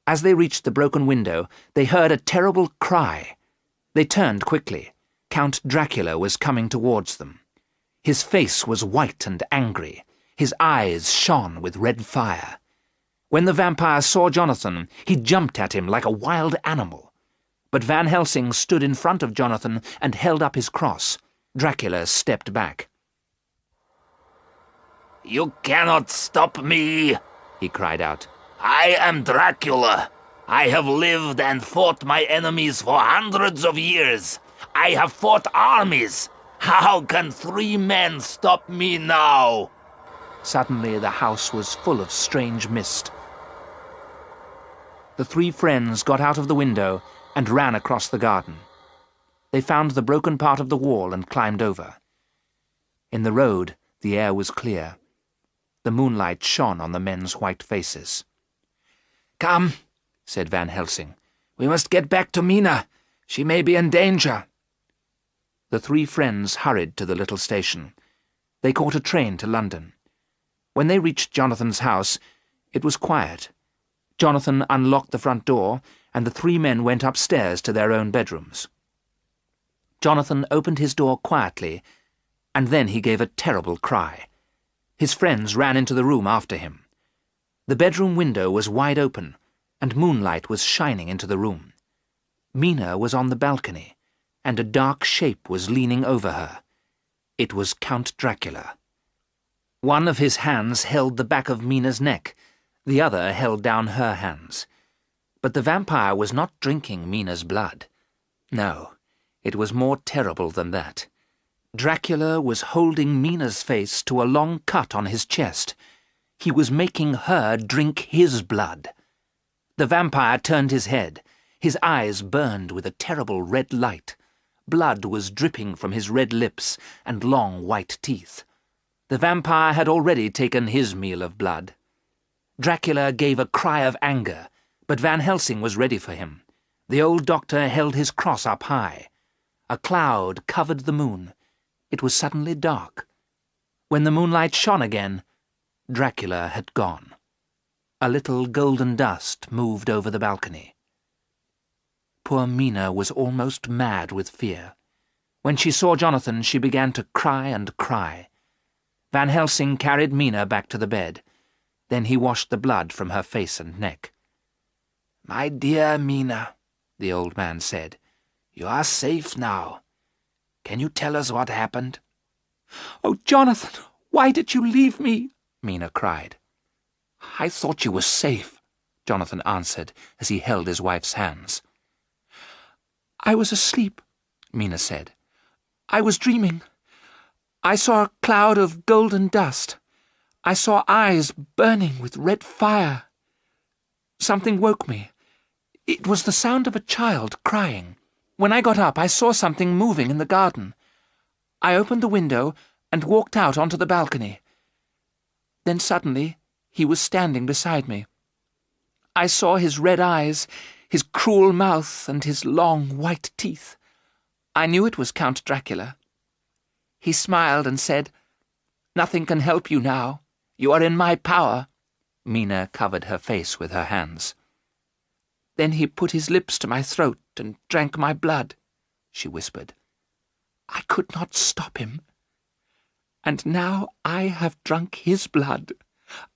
As they reached the broken window, they heard a terrible cry. They turned quickly. Count Dracula was coming towards them. His face was white and angry. His eyes shone with red fire. When the vampire saw Jonathan, he jumped at him like a wild animal. But Van Helsing stood in front of Jonathan and held up his cross. Dracula stepped back. "You cannot stop me," he cried out. "I am Dracula. I have lived and fought my enemies for hundreds of years. I have fought armies. How can 3 men stop me now?" Suddenly the house was full of strange mist. The three friends got out of the window and ran across the garden. They found the broken part of the wall and climbed over. In the road, the air was clear. The moonlight shone on the men's white faces. "Come," said Van Helsing. "We must get back to Mina. She may be in danger." The three friends hurried to the little station. They caught a train to London. When they reached Jonathan's house, it was quiet. Jonathan unlocked the front door, and the three men went upstairs to their own bedrooms. Jonathan opened his door quietly, and then he gave a terrible cry. His friends ran into the room after him. The bedroom window was wide open, and moonlight was shining into the room. Mina was on the balcony, and a dark shape was leaning over her. It was Count Dracula. One of his hands held the back of Mina's neck, the other held down her hands. But the vampire was not drinking Mina's blood. No, it was more terrible than that. Dracula was holding Mina's face to a long cut on his chest. He was making her drink his blood. The vampire turned his head. His eyes burned with a terrible red light. Blood was dripping from his red lips and long white teeth. The vampire had already taken his meal of blood. Dracula gave a cry of anger, but Van Helsing was ready for him. The old doctor held his cross up high. A cloud covered the moon. It was suddenly dark. When the moonlight shone again, Dracula had gone. A little golden dust moved over the balcony. Poor Mina was almost mad with fear. When she saw Jonathan, she began to cry and cry. Van Helsing carried Mina back to the bed. Then he washed the blood from her face and neck. "My dear Mina," the old man said, "you are safe now. Can you tell us what happened?" "Oh, Jonathan, why did you leave me?" Mina cried. "I thought you were safe," Jonathan answered as he held his wife's hands. "I was asleep," Mina said. "I was dreaming. I saw a cloud of golden dust. I saw eyes burning with red fire. Something woke me. It was the sound of a child crying. When I got up, I saw something moving in the garden. I opened the window and walked out onto the balcony. Then suddenly, he was standing beside me. I saw his red eyes, his cruel mouth, and his long white teeth. I knew it was Count Dracula. He smiled and said, 'Nothing can help you now. You are in my power.'" Mina covered her face with her hands. "Then he put his lips to my throat and drank my blood," she whispered. "I could not stop him. And now I have drunk his blood.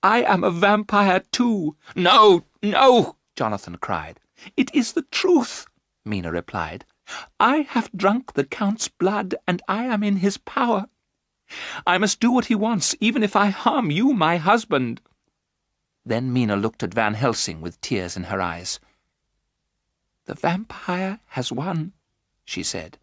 I am a vampire too." "No, no!" Jonathan cried. "It is the truth," Mina replied. "I have drunk the Count's blood, and I am in his power. I must do what he wants, even if I harm you, my husband." Then Mina looked at Van Helsing with tears in her eyes. "The vampire has won," she said.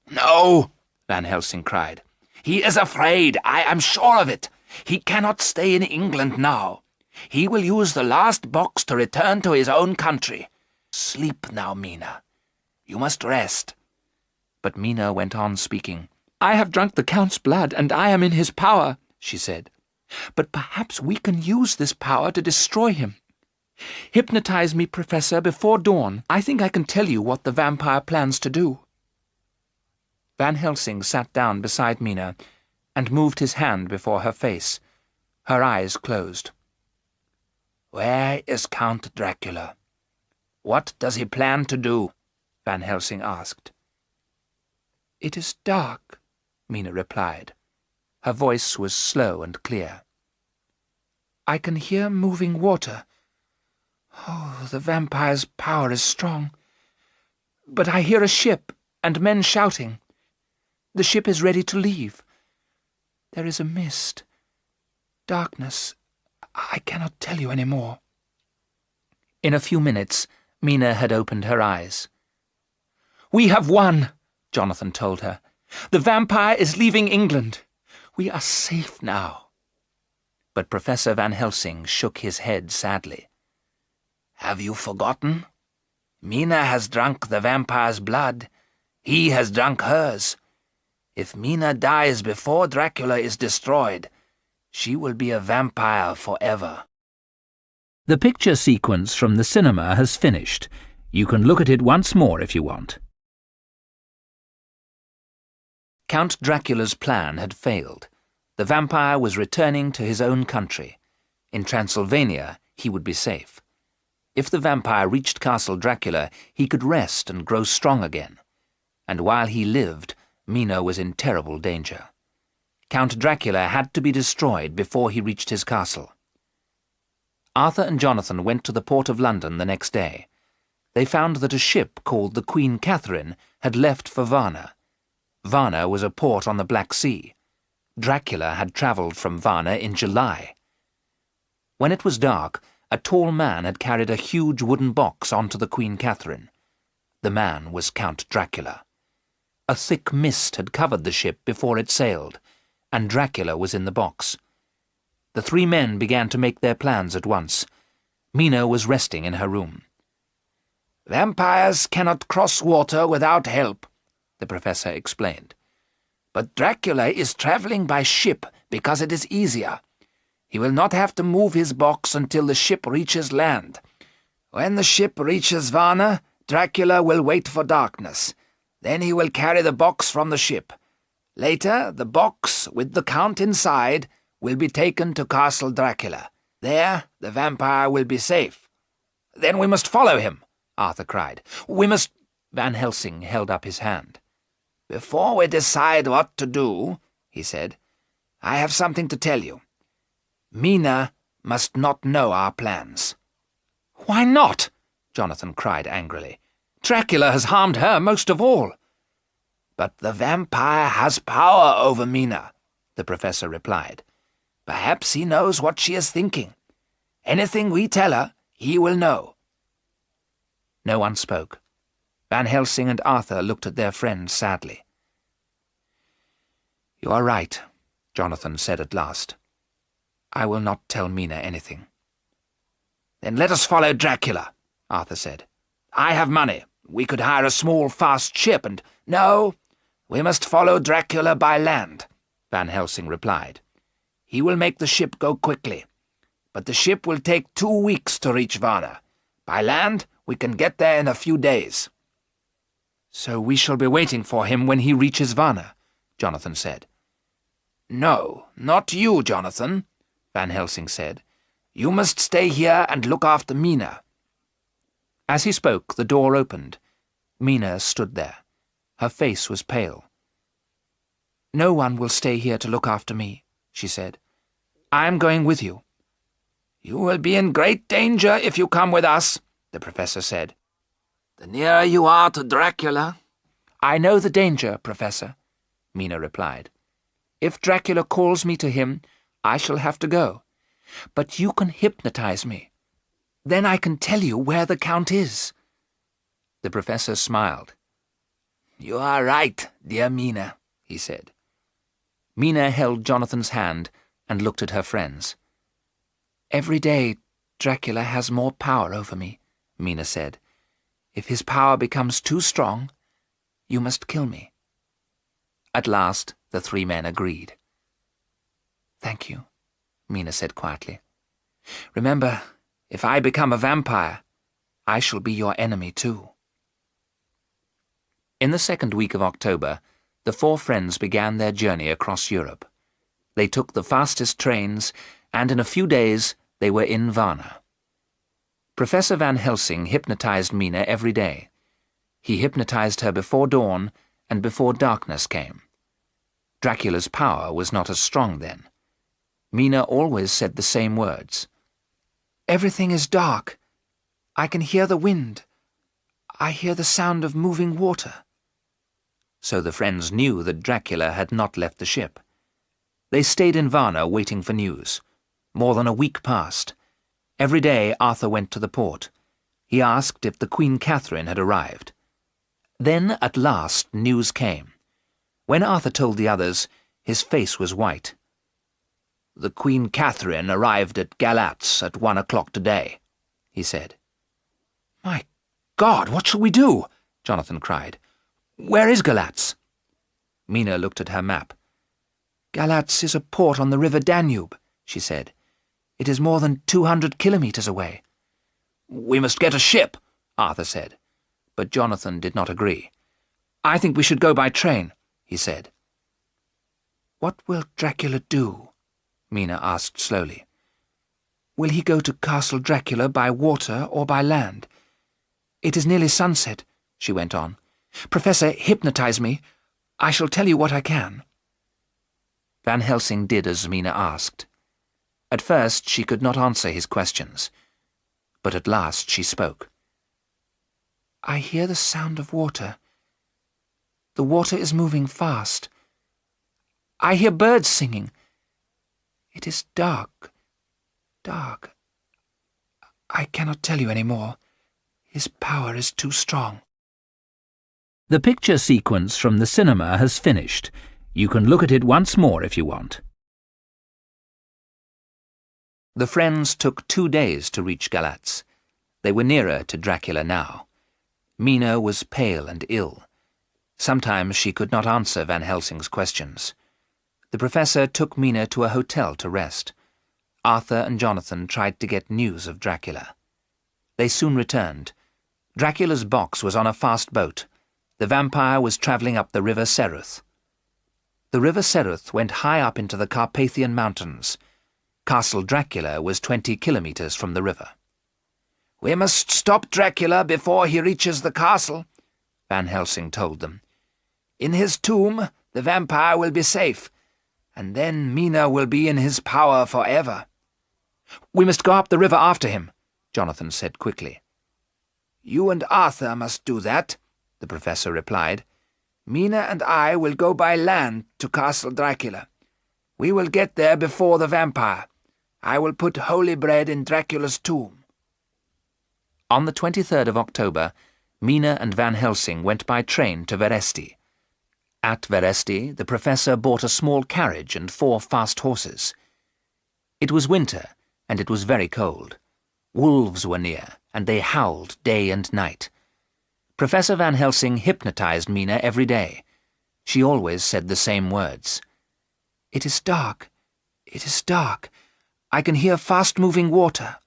"No!" Van Helsing cried. "He is afraid. I am sure of it. He cannot stay in England now. He will use the last box to return to his own country. Sleep now, Mina. You must rest." But Mina went on speaking. "I have drunk the Count's blood, and I am in his power," she said. "But perhaps we can use this power to destroy him. Hypnotize me, Professor, before dawn. I think I can tell you what the vampire plans to do." Van Helsing sat down beside Mina and moved his hand before her face. Her eyes closed. "Where is Count Dracula? What does he plan to do?" Van Helsing asked. "It is dark," Mina replied. Her voice was slow and clear. "I can hear moving water. Oh, the vampire's power is strong. But I hear a ship and men shouting. The ship is ready to leave. There is a mist. Darkness. I cannot tell you any more." In a few minutes, Mina had opened her eyes. "We have won," Jonathan told her. "The vampire is leaving England. We are safe now." But Professor Van Helsing shook his head sadly. "Have you forgotten? Mina has drunk the vampire's blood. He has drunk hers. If Mina dies before Dracula is destroyed, she will be a vampire forever." The picture sequence from the cinema has finished. You can look at it once more if you want. Count Dracula's plan had failed. The vampire was returning to his own country. In Transylvania, he would be safe. If the vampire reached Castle Dracula, he could rest and grow strong again. And while he lived, Mina was in terrible danger. Count Dracula had to be destroyed before he reached his castle. Arthur and Jonathan went to the port of London the next day. They found that a ship called the Queen Catherine had left for Varna. Varna was a port on the Black Sea. Dracula had travelled from Varna in July. When it was dark, a tall man had carried a huge wooden box onto the Queen Catherine. The man was Count Dracula. A thick mist had covered the ship before it sailed, and Dracula was in the box. The three men began to make their plans at once. Mina was resting in her room. "Vampires cannot cross water without help," the professor explained. "But Dracula is traveling by ship because it is easier. He will not have to move his box until the ship reaches land. When the ship reaches Varna, Dracula will wait for darkness. Then he will carry the box from the ship. Later, the box, with the Count inside, will be taken to Castle Dracula. There, the vampire will be safe." "Then we must follow him," Arthur cried. "We must—" Van Helsing held up his hand. "Before we decide what to do," he said, "I have something to tell you. Mina must not know our plans." "Why not?" Jonathan cried angrily. "Dracula has harmed her most of all." "But the vampire has power over Mina," the professor replied. "Perhaps he knows what she is thinking. Anything we tell her, he will know." No one spoke. Van Helsing and Arthur looked at their friend sadly. "You are right," Jonathan said at last. "I will not tell Mina anything." "Then let us follow Dracula," Arthur said. "I have money. We could hire a small, fast ship and—" "No, we must follow Dracula by land," Van Helsing replied. "He will make the ship go quickly. But the ship will take 2 weeks to reach Varna. By land, we can get there in a few days." "So we shall be waiting for him when he reaches Varna," Jonathan said. "No, not you, Jonathan," Van Helsing said. "You must stay here and look after Mina." As he spoke, the door opened. Mina stood there. Her face was pale. "No one will stay here to look after me," she said. "I am going with you." "You will be in great danger if you come with us," the professor said. "The nearer you are to Dracula—" "I know the danger, Professor," Mina replied. "If Dracula calls me to him, I shall have to go. But you can hypnotize me. Then I can tell you where the Count is." The professor smiled. "You are right, dear Mina," he said. Mina held Jonathan's hand and looked at her friends. "Every day Dracula has more power over me," Mina said. "If his power becomes too strong, you must kill me." At last the three men agreed. "Thank you," Mina said quietly. "Remember, if I become a vampire, I shall be your enemy too." In the second week of October, the four friends began their journey across Europe. They took the fastest trains, and in a few days they were in Varna. Professor Van Helsing hypnotized Mina every day. He hypnotized her before dawn and before darkness came. Dracula's power was not as strong then. Mina always said the same words. "Everything is dark. I can hear the wind. I hear the sound of moving water." So the friends knew that Dracula had not left the ship. They stayed in Varna waiting for news. More than a week passed. Every day Arthur went to the port. He asked if the Queen Catherine had arrived. Then, at last, news came. When Arthur told the others, his face was white. "The Queen Catherine arrived at Galatz at 1 o'clock today," he said. "My God, what shall we do?" Jonathan cried. "Where is Galatz?" Mina looked at her map. "Galatz is a port on the river Danube," she said. "It is more than 200 kilometers away." "We must get a ship," Arthur said. But Jonathan did not agree. "I think we should go by train," he said. "What will Dracula do?" Mina asked slowly. "Will he go to Castle Dracula by water or by land? It is nearly sunset," she went on. "Professor, hypnotize me. I shall tell you what I can." Van Helsing did as Mina asked. At first she could not answer his questions, but at last she spoke. "I hear the sound of water. The water is moving fast. I hear birds singing. It is dark, dark. I cannot tell you any more. His power is too strong." The picture sequence from the cinema has finished. You can look at it once more if you want. The friends took 2 days to reach Galatz. They were nearer to Dracula now. Mina was pale and ill. Sometimes she could not answer Van Helsing's questions. The professor took Mina to a hotel to rest. Arthur and Jonathan tried to get news of Dracula. They soon returned. Dracula's box was on a fast boat. The vampire was travelling up the river Seruth. The river Seruth went high up into the Carpathian Mountains. Castle Dracula was 20 kilometres from the river. "We must stop Dracula before he reaches the castle," Van Helsing told them. "In his tomb, the vampire will be safe, and then Mina will be in his power forever." "We must go up the river after him," Jonathan said quickly. "You and Arthur must do that," the professor replied. "Mina and I will go by land to Castle Dracula. We will get there before the vampire. I will put holy bread in Dracula's tomb." On the 23rd of October, Mina and Van Helsing went by train to Veresti. At Veresti, the professor bought a small carriage and 4 fast horses. It was winter, and it was very cold. Wolves were near, and they howled day and night. Professor Van Helsing hypnotized Mina every day. She always said the same words. "It is dark. It is dark. I can hear fast-moving water."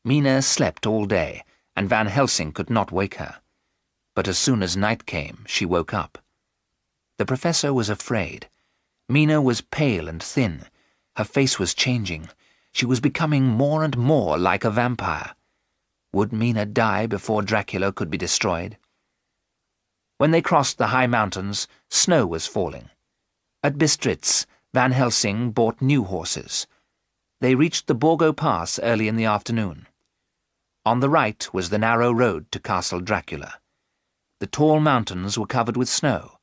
Mina slept all day, and Van Helsing could not wake her. But as soon as night came, she woke up. The professor was afraid. Mina was pale and thin. Her face was changing. She was becoming more and more like a vampire. Would Mina die before Dracula could be destroyed? When they crossed the high mountains, snow was falling. At Bistritz, Van Helsing bought new horses. They reached the Borgo Pass early in the afternoon. On the right was the narrow road to Castle Dracula. The tall mountains were covered with snow.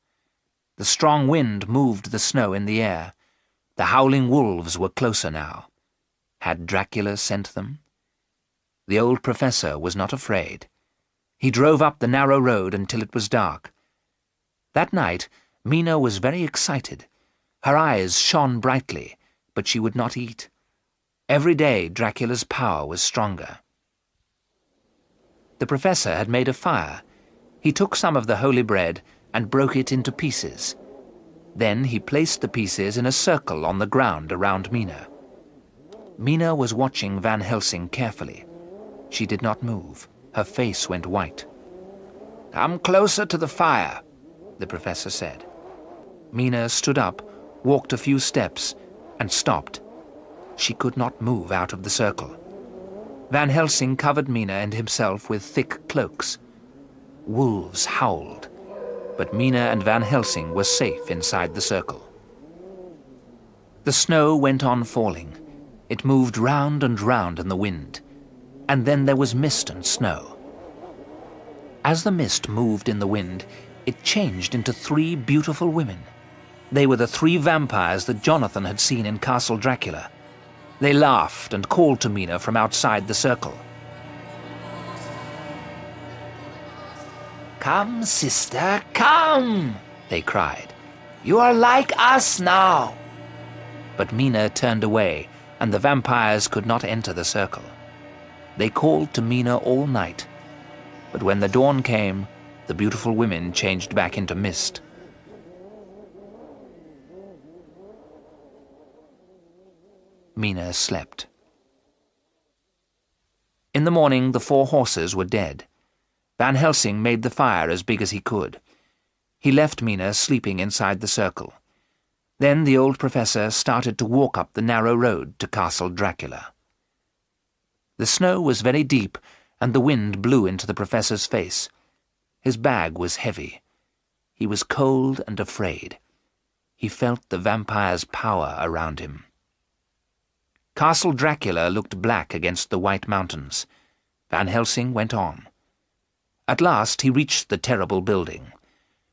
The strong wind moved the snow in the air. The howling wolves were closer now. Had Dracula sent them? The old professor was not afraid. He drove up the narrow road until it was dark. That night, Mina was very excited. Her eyes shone brightly, but she would not eat. Every day Dracula's power was stronger. The professor had made a fire. He took some of the holy bread and broke it into pieces. Then he placed the pieces in a circle on the ground around Mina. Mina was watching Van Helsing carefully. She did not move. Her face went white. "Come closer to the fire," the professor said. Mina stood up, walked a few steps, and stopped. She could not move out of the circle. Van Helsing covered Mina and himself with thick cloaks. Wolves howled, but Mina and Van Helsing were safe inside the circle. The snow went on falling. It moved round and round in the wind, and then there was mist and snow. As the mist moved in the wind, it changed into 3 beautiful women. They were the 3 vampires that Jonathan had seen in Castle Dracula. They laughed and called to Mina from outside the circle. "Come, sister, come," they cried. "You are like us now." But Mina turned away, and the vampires could not enter the circle. They called to Mina all night, but when the dawn came, the beautiful women changed back into mist. Mina slept. In the morning, the 4 horses were dead. Van Helsing made the fire as big as he could. He left Mina sleeping inside the circle. Then the old professor started to walk up the narrow road to Castle Dracula. The snow was very deep, and the wind blew into the professor's face. His bag was heavy. He was cold and afraid. He felt the vampire's power around him. Castle Dracula looked black against the white mountains. Van Helsing went on. At last he reached the terrible building.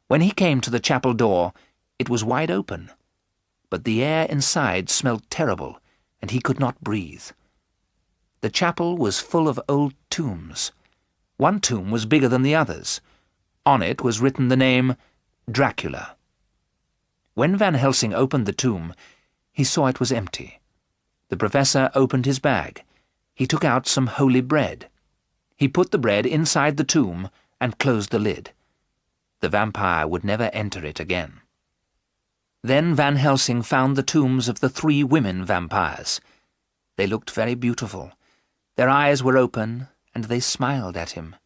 When he came to the chapel door, it was wide open. But the air inside smelled terrible, and he could not breathe. The chapel was full of old tombs. One tomb was bigger than the others. On it was written the name Dracula. When Van Helsing opened the tomb, he saw it was empty. The professor opened his bag. He took out some holy bread. He put the bread inside the tomb and closed the lid. The vampire would never enter it again. Then Van Helsing found the tombs of the 3 women vampires. They looked very beautiful. Their eyes were open, and they smiled at him.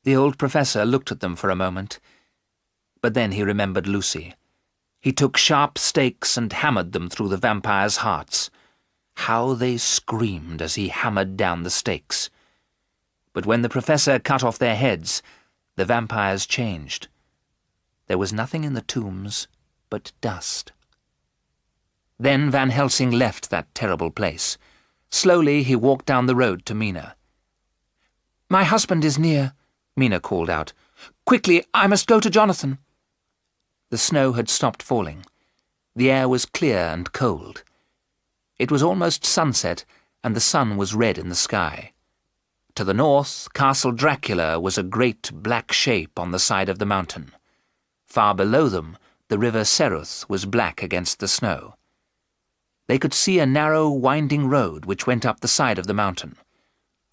The old professor looked at them for a moment, but then he remembered Lucy. He took sharp stakes and hammered them through the vampires' hearts. How they screamed as he hammered down the stakes. But when the professor cut off their heads, the vampires changed. There was nothing in the tombs but dust. Then Van Helsing left that terrible place. Slowly he walked down the road to Mina. "My husband is near," Mina called out. "Quickly, I must go to Jonathan." The snow had stopped falling. The air was clear and cold. It was almost sunset, and the sun was red in the sky. To the north, Castle Dracula was a great black shape on the side of the mountain. Far below them, the river Seruth was black against the snow. They could see a narrow, winding road which went up the side of the mountain.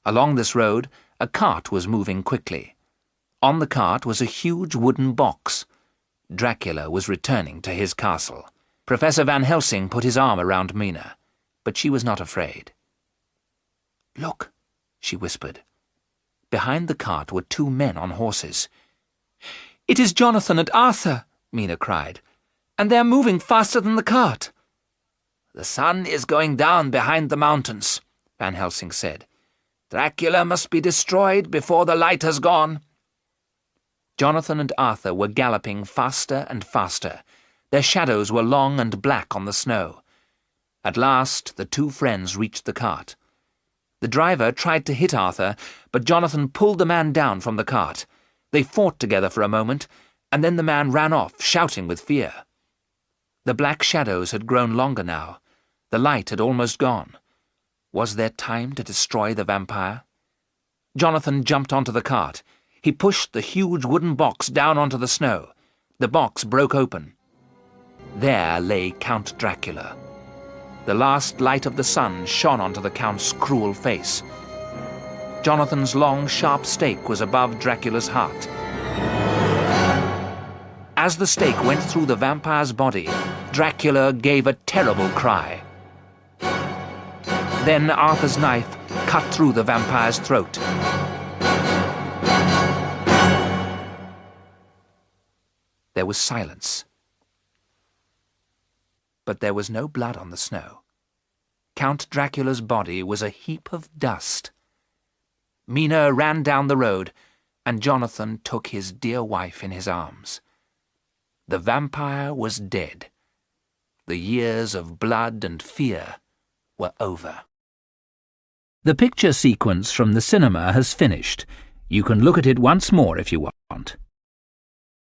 Along this road, a cart was moving quickly. On the cart was a huge wooden box. Dracula was returning to his castle. Professor Van Helsing put his arm around Mina, but she was not afraid. "Look," she whispered. Behind the cart were 2 men on horses. "It is Jonathan and Arthur," Mina cried, "and they are moving faster than the cart." "The sun is going down behind the mountains," Van Helsing said. "Dracula must be destroyed before the light has gone." Jonathan and Arthur were galloping faster and faster. Their shadows were long and black on the snow. At last the 2 friends reached the cart. The driver tried to hit Arthur, but Jonathan pulled the man down from the cart. They fought together for a moment, and then the man ran off, shouting with fear. The black shadows had grown longer now. The light had almost gone. Was there time to destroy the vampire? Jonathan jumped onto the cart. He pushed the huge wooden box down onto the snow. The box broke open. There lay Count Dracula. The last light of the sun shone onto the Count's cruel face. Jonathan's long, sharp stake was above Dracula's heart. As the stake went through the vampire's body, Dracula gave a terrible cry. Then Arthur's knife cut through the vampire's throat. There was silence. But there was no blood on the snow. Count Dracula's body was a heap of dust. Mina ran down the road, and Jonathan took his dear wife in his arms. The vampire was dead. The years of blood and fear were over. The picture sequence from the cinema has finished. You can look at it once more if you want.